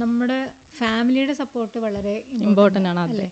നമ്മുടെ ഫാമിലിയുടെ സപ്പോർട്ട് വളരെ ഇമ്പോർട്ടൻ്റ് ആണ്. അല്ലേ,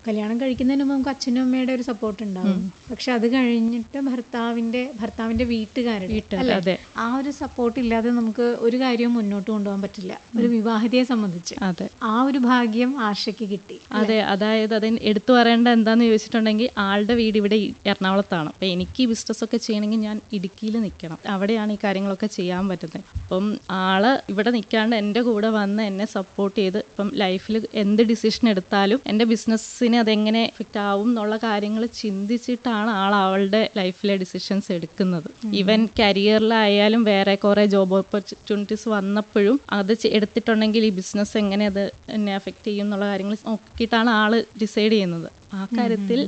കല്യാണം കഴിക്കുന്നതിന് മുമ്പ് നമുക്ക് അച്ഛനും അമ്മയുടെ ഒരു സപ്പോർട്ട് ഉണ്ടാവും. പക്ഷെ അത് കഴിഞ്ഞിട്ട് ഭർത്താവിന്റെ വീട്ടുകാരുടെ ആ ഒരു സപ്പോർട്ട് ഇല്ലാതെ നമുക്ക് ഒരു കാര്യവും മുന്നോട്ട് കൊണ്ടുപോകാൻ പറ്റില്ല, ഒരു വിവാഹിതയെ സംബന്ധിച്ച്. അതെ, ആ ഒരു ഭാഗ്യം ആർഷയ്ക്ക് കിട്ടി. അതെ, അതായത് അതിന് എടുത്തു പറയേണ്ട എന്താന്ന് ചോദിച്ചിട്ടുണ്ടെങ്കിൽ ആളുടെ വീട് ഇവിടെ എറണാകുളത്താണ്. അപ്പം എനിക്ക് ഈ ബിസിനസ്സൊക്കെ ചെയ്യണമെങ്കിൽ ഞാൻ ഇടുക്കിയിൽ നിൽക്കണം. അവിടെയാണ് ഈ കാര്യങ്ങളൊക്കെ ചെയ്യാൻ പറ്റുന്നത്. അപ്പം ആള് ഇവിടെ നിൽക്കാണ്ട് എൻ്റെ കൂടെ വന്ന് എന്നെ സപ്പോർട്ട് ചെയ്ത് ഇപ്പം ലൈഫിൽ എന്ത് ഡിസിഷൻ എടുത്താലും എൻ്റെ ബിസിനസ്സിന് അതെങ്ങനെ എഫക്റ്റ് ആവും എന്നുള്ള കാര്യങ്ങൾ ചിന്തിച്ചിട്ടാണ് അവളുടെ ലൈഫിലെ ഡിസിഷൻസ് എടുക്കുന്നത്. ഈവൻ കരിയറിലായാലും വേറെ കുറേ ജോബ് ഓപ്പർച്യൂണിറ്റീസ് വന്നപ്പോഴും അത് എടുത്തിട്ടുണ്ടെങ്കിൽ ഈ ബിസിനസ് എങ്ങനെ അത് എന്നെ എഫക്റ്റ് ചെയ്യും എന്നുള്ള കാര്യങ്ങൾ നോക്കിയിട്ടാണ് ആള് ഡിസൈഡ് ചെയ്യുന്നത്. ആ കാര്യത്തിൽ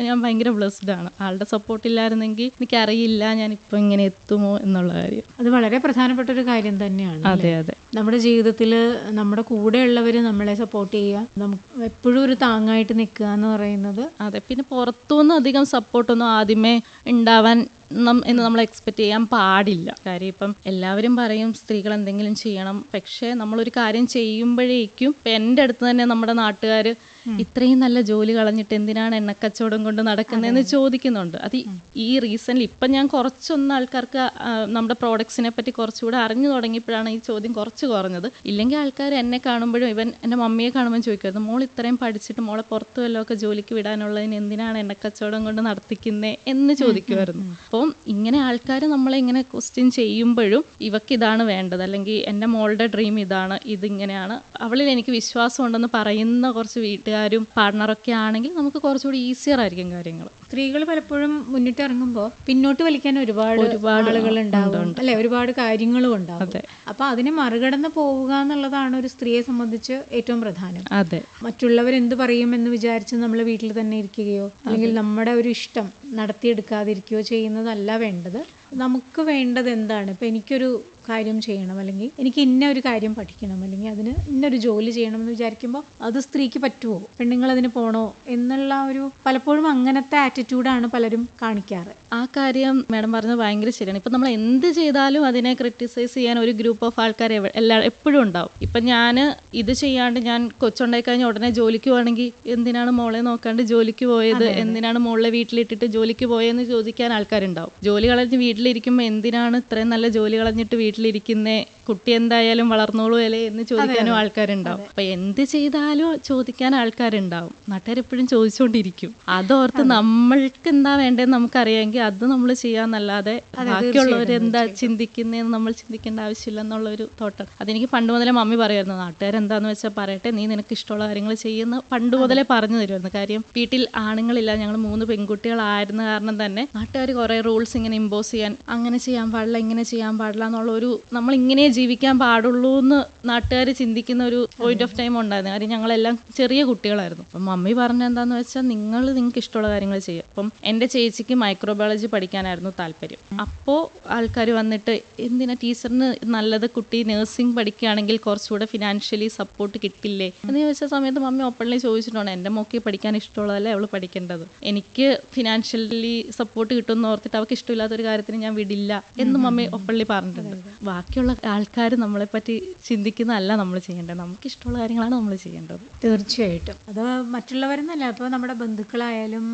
ഞാൻ ഭയങ്കര ബ്ലെസ്ഡ് ആണ്. ആളുടെ സപ്പോർട്ട് ഇല്ലായിരുന്നെങ്കിൽ എനിക്കറിയില്ല ഞാനിപ്പോൾ ഇങ്ങനെ എത്തുമോ എന്നുള്ള കാര്യം. അത് വളരെ പ്രധാനപ്പെട്ട ഒരു കാര്യം തന്നെയാണ്. അതെ അതെ, നമ്മുടെ ജീവിതത്തിൽ നമ്മുടെ കൂടെയുള്ളവർ നമ്മളെ സപ്പോർട്ട് ചെയ്യുക, നമുക്ക് എപ്പോഴും ഒരു താങ്ങായിട്ട് നിൽക്കുക എന്ന് പറയുന്നത്. അതെ, പിന്നെ പുറത്തുനിന്ന് അധികം സപ്പോർട്ടൊന്നും ആദ്യമേ ഉണ്ടാവാൻ എന്ന് നമ്മൾ എക്സ്പെക്ട് ചെയ്യാൻ പാടില്ല. കാര്യം ഇപ്പം എല്ലാവരും പറയും സ്ത്രീകൾ എന്തെങ്കിലും ചെയ്യണം, പക്ഷേ നമ്മളൊരു കാര്യം ചെയ്യുമ്പോഴേക്കും ഇപ്പം എൻ്റെ അടുത്ത് തന്നെ നമ്മുടെ നാട്ടുകാർ ഇത്രയും നല്ല ജോലി കളഞ്ഞിട്ട് എന്തിനാണ് എണ്ണക്കച്ചവടം കൊണ്ട് നടക്കുന്നതെന്ന് ചോദിക്കുന്നുണ്ട്. അത് ഈ റീസെൻ്റ്ലി ഇപ്പം ഞാൻ കുറച്ചൊന്ന് ആൾക്കാർക്ക് നമ്മുടെ പ്രോഡക്ട്സിനെ പറ്റി കുറച്ചുകൂടെ അറിഞ്ഞു തുടങ്ങിയപ്പോഴാണ് ഈ ചോദ്യം കുറച്ച് കുറഞ്ഞത്. ഇല്ലെങ്കിൽ ആൾക്കാർ എന്നെ കാണുമ്പോഴും ഇവൻ എൻ്റെ മമ്മിയെ കാണുമ്പോൾ ചോദിക്കുമായിരുന്നു, മോൾ ഇത്രയും പഠിച്ചിട്ട് മോളെ പുറത്തു വല്ലതൊക്കെ ജോലിക്ക് വിടാനുള്ളതിന് എന്തിനാണ് എണ്ണക്കച്ചവടം കൊണ്ട് നടത്തിക്കുന്നേ എന്ന് ചോദിക്കുമായിരുന്നു. അപ്പം ഇങ്ങനെ ആൾക്കാർ നമ്മളെ ഇങ്ങനെ ക്വസ്റ്റ്യൻ ചെയ്യുമ്പോഴും ഇവക്ക് ഇതാണ് വേണ്ടത്, അല്ലെങ്കിൽ എൻ്റെ മോളുടെ ഡ്രീം ഇതാണ്, ഇതിങ്ങനെയാണ്, അവളിൽ എനിക്ക് വിശ്വാസം ഉണ്ടെന്ന് പറയുന്ന കുറച്ച് വീട്ടുകാരും പാർട്ണറൊക്കെ ആണെങ്കിൽ നമുക്ക് കുറച്ചുകൂടി ഈസിയർ ആയിരിക്കും കാര്യങ്ങൾ. സ്ത്രീകൾ പലപ്പോഴും മുന്നിട്ട് ഇറങ്ങുമ്പോൾ പിന്നോട്ട് വലിക്കാൻ ഒരുപാട് ആളുകൾ ഉണ്ടാവും അല്ലെ, ഒരുപാട് കാര്യങ്ങളും ഉണ്ടാവും. അപ്പൊ അതിനെ മറികടന്ന് പോവുക എന്നുള്ളതാണ് ഒരു സ്ത്രീയെ സംബന്ധിച്ച് ഏറ്റവും പ്രധാനം. അതെ, മറ്റുള്ളവരെന്ത് പറയും എന്ന് വിചാരിച്ച് നമ്മൾ വീട്ടിൽ തന്നെ ഇരിക്കുകയോ അല്ലെങ്കിൽ നമ്മുടെ ഒരു ഇഷ്ടം നടത്തിയെടുക്കാതിരിക്കുകയോ ചെയ്യുന്നതല്ല വേണ്ടത്. നമുക്ക് വേണ്ടത് എന്താണ്? ഇപ്പം എനിക്കൊരു കാര്യം ചെയ്യണം, അല്ലെങ്കിൽ എനിക്ക് ഇന്ന ഒരു കാര്യം പഠിക്കണം, അല്ലെങ്കിൽ അതിന് ഇന്നൊരു ജോലി ചെയ്യണം എന്ന് വിചാരിക്കുമ്പോൾ അത് സ്ത്രീക്ക് പറ്റുമോ, പെണ്ണുങ്ങൾ അതിന് പോണോ എന്നുള്ള ഒരു പലപ്പോഴും അങ്ങനത്തെ ആറ്റിറ്റ്യൂഡാണ് പലരും കാണിക്കാറ്. ആ കാര്യം മാഡം പറഞ്ഞത് ഭയങ്കര ശരിയാണ്. ഇപ്പം നമ്മൾ എന്ത് ചെയ്താലും അതിനെ ക്രിട്ടിസൈസ് ചെയ്യാൻ ഒരു ഗ്രൂപ്പ് ഓഫ് ആൾക്കാർ എപ്പോഴും ഉണ്ടാവും. ഇപ്പം ഞാൻ ഇത് ചെയ്യാണ്ട് ഞാൻ കൊച്ചുണ്ടായി കഴിഞ്ഞാൽ ഉടനെ ജോലിക്ക് പോകണമെങ്കിൽ എന്തിനാണ് മോളെ നോക്കാണ്ട് ജോലിക്ക് പോയത്, എന്തിനാണ് മോളെ വീട്ടിലിട്ടിട്ട് ജോലിക്ക് പോയെന്ന് ചോദിക്കാൻ ആൾക്കാരുണ്ടാവും. ജോലി കളഞ്ഞ് വീട്ടിലിരിക്കുമ്പോൾ എന്തിനാണ് ഇത്രയും നല്ല ജോലി കളഞ്ഞിട്ട് വീട്ടിലിരിക്കുന്നേ, കുട്ടി എന്തായാലും വളർന്നോളൂ അല്ലേ എന്ന് ചോദിക്കാനും ആൾക്കാരുണ്ടാവും. അപ്പൊ എന്ത് ചെയ്താലും ചോദിക്കാൻ ആൾക്കാരുണ്ടാവും. നാട്ടുകാരെപ്പോഴും ചോദിച്ചുകൊണ്ടിരിക്കും. അതോർത്ത് നമ്മൾക്ക് എന്താ വേണ്ടതെന്ന് നമുക്കറിയാമെങ്കിൽ അത് നമ്മൾ ചെയ്യാന്നല്ലാതെ ബാക്കിയുള്ളവരെന്താ ചിന്തിക്കുന്നതെന്ന് നമ്മൾ ചിന്തിക്കേണ്ട ആവശ്യമില്ല എന്നുള്ളൊരു തോട്ടം. അതെനിക്ക് പണ്ട് മുതലേ മമ്മി പറയുമായിരുന്നു, നാട്ടുകാരെന്താന്ന് വെച്ചാൽ പറയട്ടെ, നീ നിനക്ക് ഇഷ്ടമുള്ള കാര്യങ്ങൾ ചെയ്യുന്ന പണ്ട് മുതലേ പറഞ്ഞു തരുമായിരുന്നു. കാര്യം വീട്ടിൽ ആണുങ്ങളില്ല, ഞങ്ങൾ 3 പെൺകുട്ടികളായിരുന്ന കാരണം തന്നെ നാട്ടുകാർ കുറേ റൂൾസ് ഇങ്ങനെ ഇമ്പോസ് ചെയ്യാൻ, അങ്ങനെ ചെയ്യാൻ പാടില്ല ഇങ്ങനെ ചെയ്യാൻ പാടില്ല എന്നുള്ള ഒരു, നമ്മൾ ഇങ്ങനെ ജീവിക്കാൻ പാടുള്ളൂ എന്ന് നാട്ടുകാർ ചിന്തിക്കുന്ന ഒരു പോയിന്റ് ഓഫ് ടൈം ഉണ്ടായിരുന്നു. കാര്യം ഞങ്ങളെല്ലാം ചെറിയ കുട്ടികളായിരുന്നു. അപ്പം മമ്മി പറഞ്ഞ എന്താന്ന് വെച്ചാൽ നിങ്ങൾക്ക് ഇഷ്ടമുള്ള കാര്യങ്ങൾ ചെയ്യുക. അപ്പം എൻ്റെ ചേച്ചിക്ക് മൈക്രോബയോളജി പഠിക്കാനായിരുന്നു താല്പര്യം. അപ്പോൾ ആൾക്കാർ വന്നിട്ട് എന്തിനാ ടീച്ചറിന് നല്ലത്, കുട്ടി നഴ്സിംഗ് പഠിക്കുകയാണെങ്കിൽ കുറച്ചുകൂടെ ഫിനാൻഷ്യലി സപ്പോർട്ട് കിട്ടില്ലേ എന്ന് ചോദിച്ച സമയത്ത് മമ്മി ഓപ്പൺലി ചോദിച്ചിട്ടുണ്ട്, എൻ്റെ മോക്ക് പഠിക്കാൻ ഇഷ്ടമുള്ളതല്ലേ അവൾ പഠിക്കേണ്ടത്, എനിക്ക് ഫിനാൻഷ്യലി സപ്പോർട്ട് കിട്ടുമെന്ന് ഓർത്തിട്ട് അവൾക്ക് ഇഷ്ടമില്ലാത്തൊരു കാര്യത്തിന് ഞാൻ വിടില്ല എന്ന് മമ്മി ഓപ്പൺലി പറഞ്ഞിട്ടുണ്ട്. ബാക്കിയുള്ള ആൾക്കാർ നമ്മളെ പറ്റി ചിന്തിക്കുന്നതല്ല നമ്മൾ ചെയ്യേണ്ടത്, നമുക്ക് ഇഷ്ടമുള്ള കാര്യങ്ങളാണ് നമ്മൾ ചെയ്യേണ്ടത്. തീർച്ചയായിട്ടും. അത് മറ്റുള്ളവരെന്നല്ല, ഇപ്പോൾ നമ്മുടെ ബന്ധുക്കളായാലും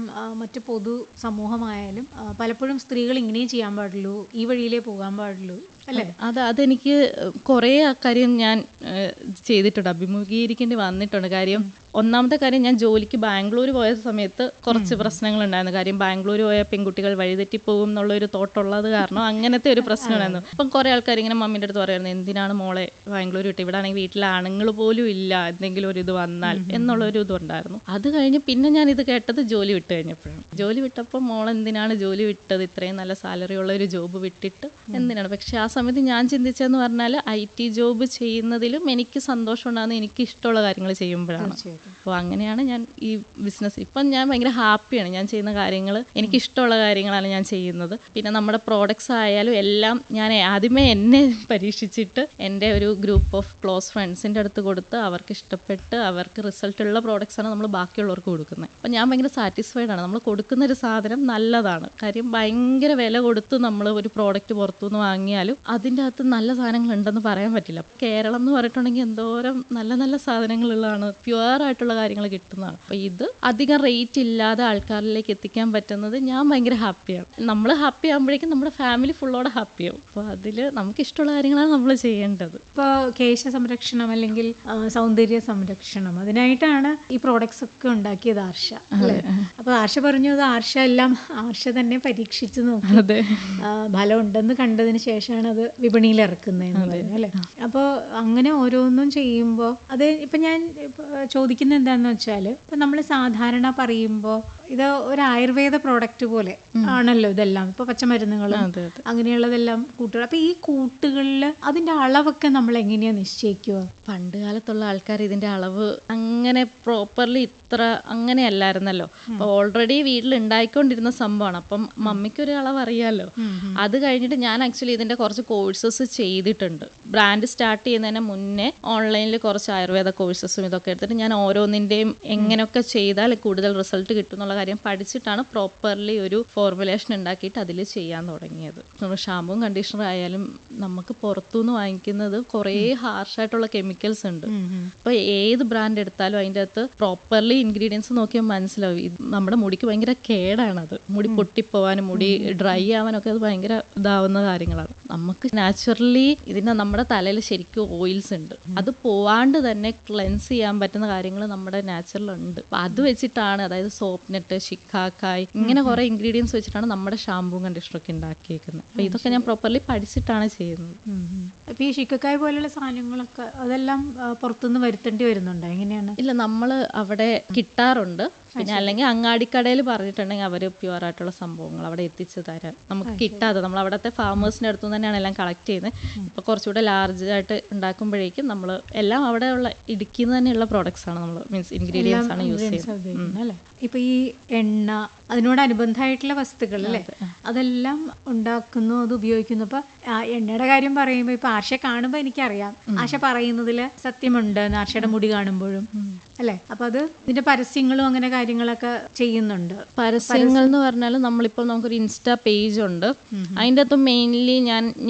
മറ്റു പൊതു സമൂഹമായാലും പലപ്പോഴും സ്ത്രീകൾ ഇങ്ങനെയും ചെയ്യാൻ പാടുള്ളൂ, ഈ വഴിയിലേ പോകാൻ പാടുള്ളൂ അല്ലേ? അതെനിക്ക് കുറേ കാര്യം ഞാൻ ചെയ്തിട്ടുണ്ട്, അഭിമുഖീകരിക്കേണ്ടി വന്നിട്ടുണ്ട്. കാര്യം ഒന്നാമത്തെ കാര്യം, ഞാൻ ജോലിക്ക് ബാംഗ്ലൂർ പോയ സമയത്ത് കുറച്ച് പ്രശ്നങ്ങളുണ്ടായിരുന്നു. കാര്യം ബാംഗ്ലൂർ പോയ പെൺകുട്ടികൾ വഴിതെറ്റിപ്പോകും എന്നുള്ളൊരു തോട്ടുള്ളത് കാരണം അങ്ങനത്തെ ഒരു പ്രശ്നം ഉണ്ടായിരുന്നു. അപ്പം കുറേ ആൾക്കാർ ഇങ്ങനെ മമ്മീൻ്റെ അടുത്ത് പറയുമായിരുന്നു, എന്തിനാണ് മോളെ ബാംഗ്ലൂർ വിട്ട്, ഇവിടെ ആണെങ്കിൽ വീട്ടിലെ ആണുങ്ങൾ പോലും ഇല്ല, എന്തെങ്കിലും ഒരു ഇത് വന്നാൽ എന്നുള്ളൊരു ഇതുണ്ടായിരുന്നു. അത് കഴിഞ്ഞ് പിന്നെ ഞാനിത് കേട്ടത് ജോലി വിട്ട് കഴിഞ്ഞപ്പോഴാണ്. ജോലി വിട്ടപ്പോൾ മോൾ എന്തിനാണ് ജോലി വിട്ടത്, ഇത്രയും നല്ല സാലറി ഉള്ള ഒരു ജോബ് വിട്ടിട്ട് എന്തിനാണ്? പക്ഷേ ആ സമയത്ത് ഞാൻ ചിന്തിച്ചതെന്ന് പറഞ്ഞാൽ IT ജോബ് ചെയ്യുന്നതിലും എനിക്ക് സന്തോഷം ഉണ്ടാകുന്നത് എനിക്ക് ഇഷ്ടമുള്ള കാര്യങ്ങൾ ചെയ്യുമ്പോഴാണ്. അപ്പോൾ അങ്ങനെയാണ് ഞാൻ ഈ ബിസിനസ്, ഇപ്പം ഞാൻ ഭയങ്കര ഹാപ്പിയാണ്. ഞാൻ ചെയ്യുന്ന കാര്യങ്ങൾ എനിക്കിഷ്ടമുള്ള കാര്യങ്ങളാണ് ഞാൻ ചെയ്യുന്നത്. പിന്നെ നമ്മുടെ പ്രോഡക്ട്സ് ആയാലും എല്ലാം ഞാൻ ആദ്യമേ എന്നെ പരീക്ഷിച്ചിട്ട് എൻ്റെ ഒരു ഗ്രൂപ്പ് ഓഫ് ക്ലോസ് ഫ്രണ്ട്സിൻ്റെ അടുത്ത് കൊടുത്ത് അവർക്ക് ഇഷ്ടപ്പെട്ട് അവർക്ക് റിസൾട്ടുള്ള പ്രോഡക്ട്സാണ് നമ്മൾ ബാക്കിയുള്ളവർക്ക് കൊടുക്കുന്നത്. അപ്പം ഞാൻ ഭയങ്കര സാറ്റിസ്ഫൈഡ് ആണ്. നമ്മൾ കൊടുക്കുന്ന ഒരു സാധനം നല്ലതാണ്. കാര്യം ഭയങ്കര വില കൊടുത്ത് നമ്മൾ ഒരു പ്രോഡക്റ്റ് പുറത്തുനിന്ന് വാങ്ങിയാലും അതിൻ്റെ അകത്ത് നല്ല സാധനങ്ങൾ ഉണ്ടെന്ന് പറയാൻ പറ്റില്ല. കേരളം എന്ന് പറഞ്ഞിട്ടുണ്ടെങ്കിൽ എന്തോരം നല്ല നല്ല സാധനങ്ങളുള്ളതാണ്, പ്യുവർ ആയിട്ടുള്ള കാര്യങ്ങൾ കിട്ടുന്നതാണ്. അപ്പോൾ ഇത് അധികം റേറ്റ് ഇല്ലാതെ ആൾക്കാരിലേക്ക് എത്തിക്കാൻ പറ്റുന്നത് ഞാൻ ഭയങ്കര ഹാപ്പിയാണ്. നമ്മൾ ഹാപ്പി ആകുമ്പോഴേക്കും നമ്മുടെ ഫാമിലി ഫുള്ളോടെ ഹാപ്പിയാവും. അപ്പോൾ അതിൽ നമുക്ക് ഇഷ്ടമുള്ള കാര്യങ്ങളാണ് നമ്മൾ ചെയ്യേണ്ടത്. ഇപ്പോൾ കേശ സംരക്ഷണം അല്ലെങ്കിൽ സൗന്ദര്യ സംരക്ഷണം, അതിനായിട്ടാണ് ഈ പ്രോഡക്ട്സ് ഒക്കെ ഉണ്ടാക്കിയത് ആർഷ അല്ലേ? അപ്പോൾ ആർഷ പറഞ്ഞു, അത് ആർഷ എല്ലാം ആർഷ തന്നെ പരീക്ഷിച്ച് നോക്കി ഫലം ഉണ്ടെന്ന് കണ്ടതിന് ശേഷമാണ് അത് വിപണിയിൽ ഇറക്കുന്നതെന്ന് പറഞ്ഞു അല്ലേ? അപ്പോൾ അങ്ങനെ ഓരോന്നും ചെയ്യുമ്പോൾ അത് ഇപ്പം ഞാൻ ചോദിക്കുന്നത് എന്താണെന്ന് വെച്ചാൽ, ഇപ്പം നമ്മൾ സാധാരണ പറയുമ്പോൾ ഇത് ഒരു ആയുർവേദ പ്രോഡക്റ്റ് പോലെ ആണല്ലോ ഇതെല്ലാം. ഇപ്പൊ പച്ചമരുന്നുകളും അങ്ങനെയുള്ളതെല്ലാം കൂട്ടുകൾ. അപ്പൊ ഈ കൂട്ടുകളിൽ അതിന്റെ അളവൊക്കെ നമ്മൾ എങ്ങനെയാ നിശ്ചയിക്കുക? പണ്ട് കാലത്തുള്ള ആൾക്കാർ ഇതിന്റെ അളവ് അങ്ങനെ പ്രോപ്പർലി ഇത്ര അങ്ങനെയല്ലായിരുന്നല്ലോ. അപ്പൊ ഓൾറെഡി വീട്ടിൽ ഉണ്ടായിക്കൊണ്ടിരുന്ന സംഭവമാണ്. അപ്പം മമ്മിക്കൊരു അളവ് അറിയാമല്ലോ. അത് കഴിഞ്ഞിട്ട് ഞാൻ ആക്ച്വലി ഇതിന്റെ കുറച്ച് കോഴ്സസ് ചെയ്തിട്ടുണ്ട്. ബ്രാൻഡ് സ്റ്റാർട്ട് ചെയ്യുന്നതിന് മുന്നേ ഓൺലൈനിൽ കുറച്ച് ആയുർവേദ കോഴ്സസും ഇതൊക്കെ എടുത്തിട്ട് ഞാൻ ഓരോന്നിന്റെയും എങ്ങനെയൊക്കെ ചെയ്താൽ കൂടുതൽ റിസൾട്ട് കിട്ടും എന്നുള്ള കാര്യം പഠിച്ചിട്ടാണ് പ്രോപ്പർലി ഒരു ഫോർമുലേഷൻ ഉണ്ടാക്കിയിട്ട് അതിൽ ചെയ്യാൻ തുടങ്ങിയത്. നമ്മൾ ഷാമ്പുവും കണ്ടീഷണർ ആയാലും നമുക്ക് പുറത്തുനിന്ന് വാങ്ങിക്കുന്നത് കുറേ ഹാർഷായിട്ടുള്ള കെമിക്കൽസ് ഉണ്ട്. അപ്പൊ ഏത് ബ്രാൻഡ് എടുത്താലും അതിൻ്റെ അകത്ത് പ്രോപ്പർലി ഇൻഗ്രീഡിയൻസ് നോക്കിയാൽ മനസ്സിലാവും ഇത് നമ്മുടെ മുടിക്ക് ഭയങ്കര കേടാണത്. മുടി പൊട്ടിപ്പോവാനും മുടി ഡ്രൈ ആവാനൊക്കെ അത് ഭയങ്കര ഇതാവുന്ന കാര്യങ്ങളാണ്. നമുക്ക് നാച്ചുറലി നമ്മുടെ തലയിൽ ശരിക്കും ഓയിൽസ് ഉണ്ട്. അത് പോവാണ്ട് തന്നെ ക്ലെൻസ് ചെയ്യാൻ പറ്റുന്ന കാര്യങ്ങൾ നമ്മുടെ നാച്ചുറൽ ഉണ്ട്. അപ്പൊ അത് വെച്ചിട്ടാണ്, അതായത് സോപ്പ് നെറ്റ്, ശിക്കാക്കായ്, ഇങ്ങനെ കുറെ ഇൻഗ്രീഡിയൻസ് വെച്ചിട്ടാണ് നമ്മുടെ ഷാമ്പൂ കണ്ടീഷണറൊക്കെ ഉണ്ടാക്കിയേക്കുന്നത്. അപ്പൊ ഇതൊക്കെ ഞാൻ പ്രോപ്പർലി പഠിച്ചിട്ടാണ് ചെയ്യുന്നത്. അപ്പൊ ഈ ശിക്കാക്കായ് പോലുള്ള സാധനങ്ങളൊക്കെ അതെല്ലാം പുറത്തുനിന്ന് വരുത്തേണ്ടി വരുന്നുണ്ടോ? എങ്ങനെയാണ്? ഇല്ല, നമ്മൾ അവിടെ കിട്ടാറുണ്ട്. പിന്നെ അല്ലെങ്കിൽ അങ്ങാടിക്കടയിൽ പറഞ്ഞിട്ടുണ്ടെങ്കിൽ അവർ പ്യുവർ ആയിട്ടുള്ള സംഭവങ്ങൾ അവിടെ എത്തിച്ചു തരാൻ നമുക്ക് കിട്ടാതെ, നമ്മൾ അവിടുത്തെ ഫാമേഴ്സിൻ്റെ അടുത്ത് തന്നെയാണ് എല്ലാം കളക്ട് ചെയ്യുന്നത്. ഇപ്പോൾ കുറച്ചുകൂടെ ലാർജ് ആയിട്ട് ഉണ്ടാക്കുമ്പോഴേക്കും നമ്മൾ എല്ലാം അവിടെയുള്ള ഇടുക്കിയിൽ നിന്ന് തന്നെയുള്ള പ്രോഡക്ട്സ് ആണ് നമ്മൾ മീൻസ് ഇൻഗ്രീഡിയൻസ് ആണ് യൂസ് ചെയ്യുന്നത് അല്ലേ. ഇപ്പൊ ഈ എണ്ണ, അതിനോടനുബന്ധമായിട്ടുള്ള വസ്തുക്കൾ അല്ലേ, അതെല്ലാം ഉണ്ടാക്കുന്നു, അത് ഉപയോഗിക്കുന്നു. അപ്പൊ എണ്ണയുടെ കാര്യം പറയുമ്പോൾ ഇപ്പൊ ആർഷയെ കാണുമ്പോൾ എനിക്കറിയാം ആർഷ പറയുന്നതിൽ സത്യമുണ്ട്. ആർഷയുടെ മുടി കാണുമ്പോഴും അല്ലേ. അപ്പൊ അത് ഇതിന്റെ പരസ്യങ്ങളും അങ്ങനെ കാര്യങ്ങളൊക്കെ ചെയ്യുന്നുണ്ട്. പരസ്യങ്ങൾ എന്ന് പറഞ്ഞാൽ നമ്മളിപ്പോൾ നമുക്കൊരു ഇൻസ്റ്റാ പേജ് ഉണ്ട്. അതിൻ്റെ അകത്ത് മെയിൻലി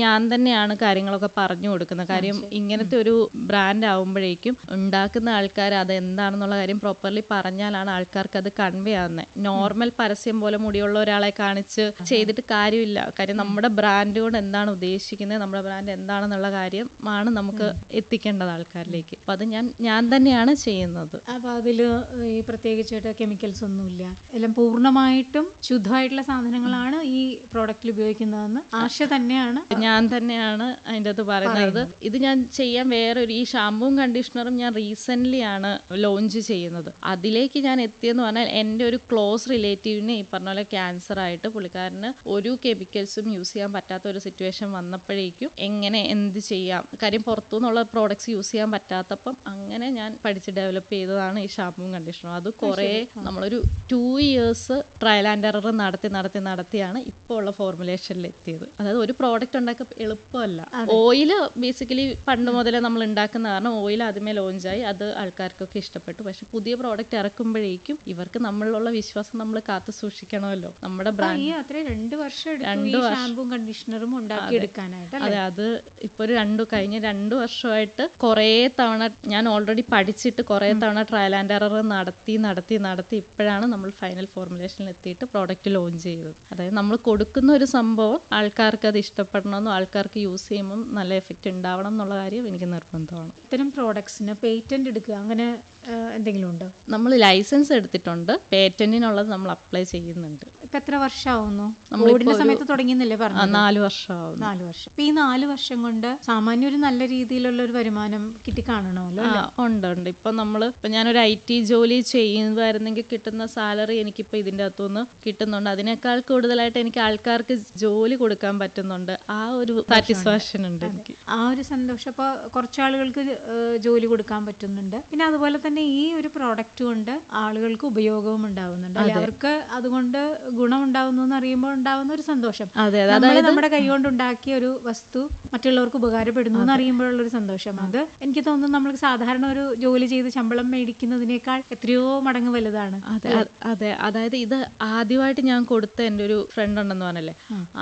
ഞാൻ തന്നെയാണ് കാര്യങ്ങളൊക്കെ പറഞ്ഞു കൊടുക്കുന്നത്. കാര്യം ഇങ്ങനത്തെ ഒരു ബ്രാൻഡ് ആവുമ്പോഴേക്കും ഉണ്ടാക്കുന്ന ആൾക്കാർ അത് എന്താണെന്നുള്ള കാര്യം പ്രോപ്പർലി പറഞ്ഞാലാണ് ആൾക്കാർക്ക് അത് കൺവേ ആവുന്നത്. നോർമൽ പരസ്യം പോലെ മുടിയുള്ള ഒരാളെ കാണിച്ച് ചെയ്തിട്ട് കാര്യമില്ല. കാര്യം നമ്മുടെ ബ്രാൻഡ് കൊണ്ട് എന്താണ് ഉദ്ദേശിക്കുന്നത്, നമ്മുടെ ബ്രാൻഡ് എന്താണെന്നുള്ള കാര്യമാണ് നമുക്ക് എത്തിക്കേണ്ടത് ആൾക്കാരിലേക്ക്. അപ്പൊ അത് ഞാൻ തന്നെയാണ് ചെയ്യുന്നത്. അപ്പൊ അതില് ഈ പ്രത്യേകിച്ചായിട്ട് കെമിക്കൽസ് ഒന്നുമില്ല, എല്ലാം പൂർണ്ണമായിട്ടും ശുദ്ധമായിട്ടുള്ള സാധനങ്ങളാണ് ഈ പ്രോഡക്റ്റിൽ ഉപയോഗിക്കുന്നതെന്ന് ആർഷ തന്നെയാണ്, ഞാൻ തന്നെയാണ് അതിൻ്റെ അത് പറയുന്നത്. ഇത് ഞാൻ ചെയ്യാൻ വേറൊരു ഈ ഷാമ്പൂവും കണ്ടീഷണറും ഞാൻ റീസെന്റ് ആണ് ലോഞ്ച് ചെയ്യുന്നത്. അതിലേക്ക് ഞാൻ എത്തിയെന്ന് പറഞ്ഞാൽ എൻ്റെ ഒരു ക്ലോസ് റിലേറ്റീവിന് ഈ പറഞ്ഞ പോലെ ക്യാൻസർ ആയിട്ട് പുള്ളിക്കാരന് ഒരു കെമിക്കൽസും യൂസ് ചെയ്യാൻ പറ്റാത്ത ഒരു സിറ്റുവേഷൻ വന്നപ്പോഴേക്കും എങ്ങനെ എന്ത് ചെയ്യാം, കാര്യം പുറത്തുനിന്നുള്ള പ്രോഡക്ട്സ് യൂസ് ചെയ്യാൻ പറ്റാത്തപ്പം അങ്ങനെ ഞാൻ പഠിച്ച് ഡെവലപ്പ് ചെയ്തതാണ് ഈ ഷാമ്പൂവും കണ്ടീഷണറും. അത് കുറേ നമ്മളൊരു 2 years ട്രയൽ ആൻഡ് എറർ നടത്തിയാണ് ഇപ്പോൾ ഉള്ള ഫോർമുലേഷനിൽ എത്തിയത്. അതായത് ഒരു പ്രോഡക്റ്റ് ഉണ്ടാക്കാൻ എളുപ്പമല്ല. ഓയില് ബേസിക്കലി പണ്ട് മുതലേ നമ്മൾ ഉണ്ടാക്കുന്ന കാരണം ഓയിൽ ആദ്യമേ ലോഞ്ചായി, അത് ആൾക്കാർക്കൊക്കെ ഇഷ്ടപ്പെട്ടു. പക്ഷെ പുതിയ പ്രോഡക്റ്റ് ഇറക്കുമ്പോഴേക്കും ഇവർക്ക് നമ്മളിലുള്ള വിശ്വാസം നമ്മൾ കാത്തു സൂക്ഷിക്കണമല്ലോ. നമ്മുടെ ബ്രാൻഡ് 2 വർഷം കണ്ടീഷണറും ഉണ്ടാക്കിയെടുക്കാനായിട്ട്. അതെ, അത് ഇപ്പൊ കഴിഞ്ഞ 2 വർഷമായിട്ട് കുറേ തവണ ഞാൻ ഓൾറെഡി പഠിച്ചിട്ട് കുറേ തവണ ട്രയൽ ആൻഡ് എറർ നടത്തി ഇപ്പോഴാണ് നമ്മൾ ഫൈനൽ ഫോർമുലേഷനിൽ എത്തിയിട്ട് പ്രോഡക്റ്റ് ലോഞ്ച് ചെയ്തത്. അതായത് നമ്മൾ കൊടുക്കുന്ന ഒരു സംഭവം ആൾക്കാർക്ക് അത് ഇഷ്ടപ്പെടണമെന്നും ആൾക്കാർക്ക് യൂസ് ചെയ്യുമ്പോൾ നല്ല എഫക്റ്റ് ഉണ്ടാവണം എന്നുള്ള കാര്യം എനിക്ക് നിർബന്ധമാണ്. ഇത്തരം പ്രോഡക്ട്സിന് പേറ്റന്റ് എടുക്കുക അങ്ങനെ എന്തെങ്കിലും ഉണ്ടോ? നമ്മൾ ലൈസൻസ് എടുത്തിട്ടുണ്ട്, പേറ്റന്റിനുള്ളത് നമ്മൾ അപ്ലൈ ചെയ്യുന്നുണ്ട്. ഇപ്പൊ എത്ര വർഷമാവുന്നു? കോവിഡിന്റെ സമയത്ത് തുടങ്ങിയെന്നല്ലേ പറഞ്ഞു? 4 വർഷമാവുന്നു. 4 വർഷം. ഇപ്പൊ ഈ 4 വർഷം കൊണ്ട് സാമാന്യ ഒരു നല്ല രീതിയിലുള്ള ഒരു വരുമാനം കിട്ടി കാണണമല്ലോ? ഉണ്ട്. ഇപ്പൊ ഞാനൊരു IT ജോലി ചെയ്യുന്നതായിരുന്നെങ്കിൽ കിട്ടുന്ന സാലറി എനിക്കിപ്പോ ഇതിന്റെ അകത്തുനിന്ന് കിട്ടുന്നുണ്ട്. അതിനേക്കാൾ കൂടുതലായിട്ട് എനിക്ക് ആൾക്കാർക്ക് ജോലി കൊടുക്കാൻ പറ്റുന്നുണ്ട്. ആ ഒരു സാറ്റിസ്ഫാക്ഷൻ ഉണ്ട് എനിക്ക്. ആ ഒരു സന്തോഷം. അപ്പൊ കുറച്ചാളുകൾക്ക് ജോലി കൊടുക്കാൻ പറ്റുന്നുണ്ട്. പിന്നെ അതുപോലെ തന്നെ ഈ ഒരു പ്രോഡക്റ്റ് കൊണ്ട് ആളുകൾക്ക് ഉപയോഗവും ഉണ്ടാവുന്നുണ്ട്. അവർക്ക് അതുകൊണ്ട് ഗുണം ഉണ്ടാവുന്നു എന്ന് അറിയുമ്പോൾ ഉണ്ടാവുന്ന ഒരു സന്തോഷം. നമ്മുടെ കൈകൊണ്ട് ഉണ്ടാക്കിയ ഒരു വസ്തു മറ്റുള്ളവർക്ക് ഉപകാരപ്പെടുന്നു എന്ന് അറിയുമ്പോഴുള്ളൊരു സന്തോഷം, അത് എനിക്ക് തോന്നുന്നു നമ്മൾക്ക് സാധാരണ ഒരു ജോലി ചെയ്ത് ശമ്പളം മേടിക്കുന്നതിനേക്കാൾ എത്രയോ മടങ്ങ് വലുതാണ്. അതെ, അതായത് ഇത് ആദ്യമായിട്ട് ഞാൻ കൊടുത്ത എൻ്റെ ഒരു ഫ്രണ്ട് ഉണ്ടെന്ന് പറഞ്ഞല്ലേ,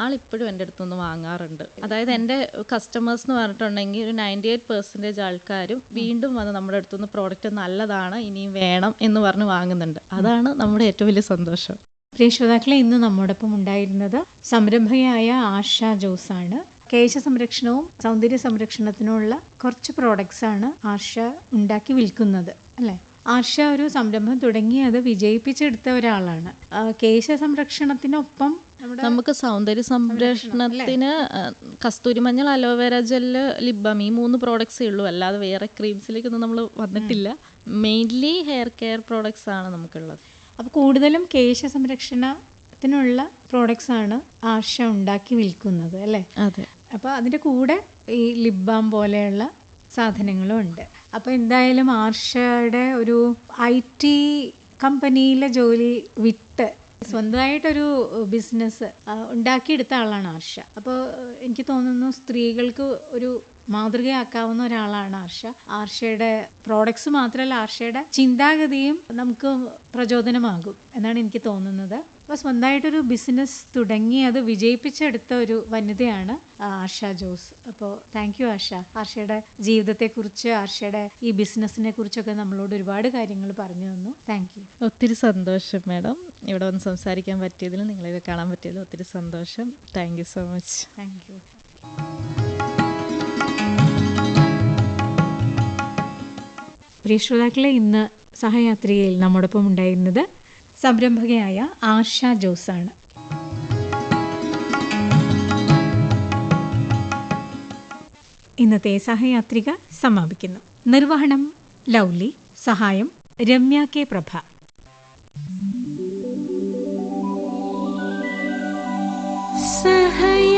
ആളിപ്പോഴും എൻ്റെ അടുത്തൊന്ന് വാങ്ങാറുണ്ട്. അതായത് എൻ്റെ കസ്റ്റമേഴ്സ് എന്ന് പറഞ്ഞിട്ടുണ്ടെങ്കിൽ ഒരു 98% ആൾക്കാരും വീണ്ടും വന്ന് നമ്മുടെ അടുത്തുനിന്ന് പ്രോഡക്റ്റ് നല്ലതാണ് ഇനിയും വേണം എന്ന് പറഞ്ഞ് വാങ്ങുന്നുണ്ട്. അതാണ് നമ്മുടെ ഏറ്റവും വലിയ സന്തോഷം. പ്രിയ ശ്രോതാക്കളെ, ഇന്ന് നമ്മോടൊപ്പം ഉണ്ടായിരുന്നത് സംരംഭകയായ ആർഷ ജോസ് ആണ്. കേശ സംരക്ഷണവും സൗന്ദര്യ സംരക്ഷണത്തിനുള്ള കുറച്ച് പ്രോഡക്ട്സ് ആണ് ആർഷ ഉണ്ടാക്കി വിൽക്കുന്നത് അല്ലേ? ആർഷ ഒരു സംരംഭം തുടങ്ങി അത് വിജയിപ്പിച്ചെടുത്ത ഒരാളാണ്. കേശ സംരക്ഷണത്തിനൊപ്പം നമുക്ക് സൗന്ദര്യ സംരക്ഷണത്തിന് കസ്തൂരി മഞ്ഞൾ, അലോവേര ജെല്ല്, ലിപ് ബാം, ഈ 3 പ്രോഡക്ട്സേ ഉള്ളൂ. അല്ലാതെ വേറെ ക്രീംസിലേക്കൊന്നും നമ്മൾ വന്നിട്ടില്ല. മെയിൻലി ഹെയർ കെയർ പ്രോഡക്ട്സ് ആണ് നമുക്കുള്ളത്. അപ്പോൾ കൂടുതലും കേശ സംരക്ഷണത്തിനുള്ള പ്രോഡക്ട്സ് ആണ് ആർഷ ഉണ്ടാക്കി വിൽക്കുന്നത് അല്ലേ? അതെ. അപ്പോൾ അതിൻ്റെ കൂടെ ഈ ലിപ് ബാം പോലെയുള്ള സാധനങ്ങളും ഉണ്ട്. അപ്പോൾ എന്തായാലും ആർഷയുടെ ഒരു IT കമ്പനിയിലെ ജോലി വിട്ട് സ്വന്തമായിട്ടൊരു ബിസിനസ് ഉണ്ടാക്കിയെടുത്ത ആളാണ് ആർഷ. അപ്പോൾ എനിക്ക് തോന്നുന്നു സ്ത്രീകൾക്ക് ഒരു മാതൃകയാക്കാവുന്ന ഒരാളാണ് ആർഷ. ആർഷയുടെ പ്രോഡക്ട്സ് മാത്രമല്ല, ആർഷയുടെ ചിന്താഗതിയും നമുക്ക് പ്രചോദനമാകും എന്നാണ് എനിക്ക് തോന്നുന്നത്. അപ്പോൾ സ്വന്തമായിട്ടൊരു ബിസിനസ് തുടങ്ങി അത് വിജയിപ്പിച്ചെടുത്ത ഒരു വനിതയാണ് ആർഷ ജോസ്. അപ്പോൾ താങ്ക് യു ആർഷ. ആർഷയുടെ ജീവിതത്തെക്കുറിച്ച്, ആർഷയുടെ ഈ ബിസിനസ്സിനെ കുറിച്ചൊക്കെ നമ്മളോട് ഒരുപാട് കാര്യങ്ങൾ പറഞ്ഞു തന്നു. Thank you. ഒത്തിരി സന്തോഷം മാഡം, ഇവിടെ വന്ന് സംസാരിക്കാൻ പറ്റിയതിലും നിങ്ങളെ കാണാൻ പറ്റിയതിലും ഒത്തിരി സന്തോഷം. Thank you so much. Thank you. പ്രിയ ശ്രോതാക്കളെ, ഇന്ന് സഹയാത്രികയിൽ നമ്മോടൊപ്പം ഉണ്ടായിരുന്നത് സംരംഭകയായ ആർഷ ജോസാണ്. ഇന്നത്തെ സഹയാത്രിക സമാപിക്കുന്നു. നിർവഹണം ലൗലി, സഹായം രമ്യ കെ പ്രഭ. സഹയാത്രിക.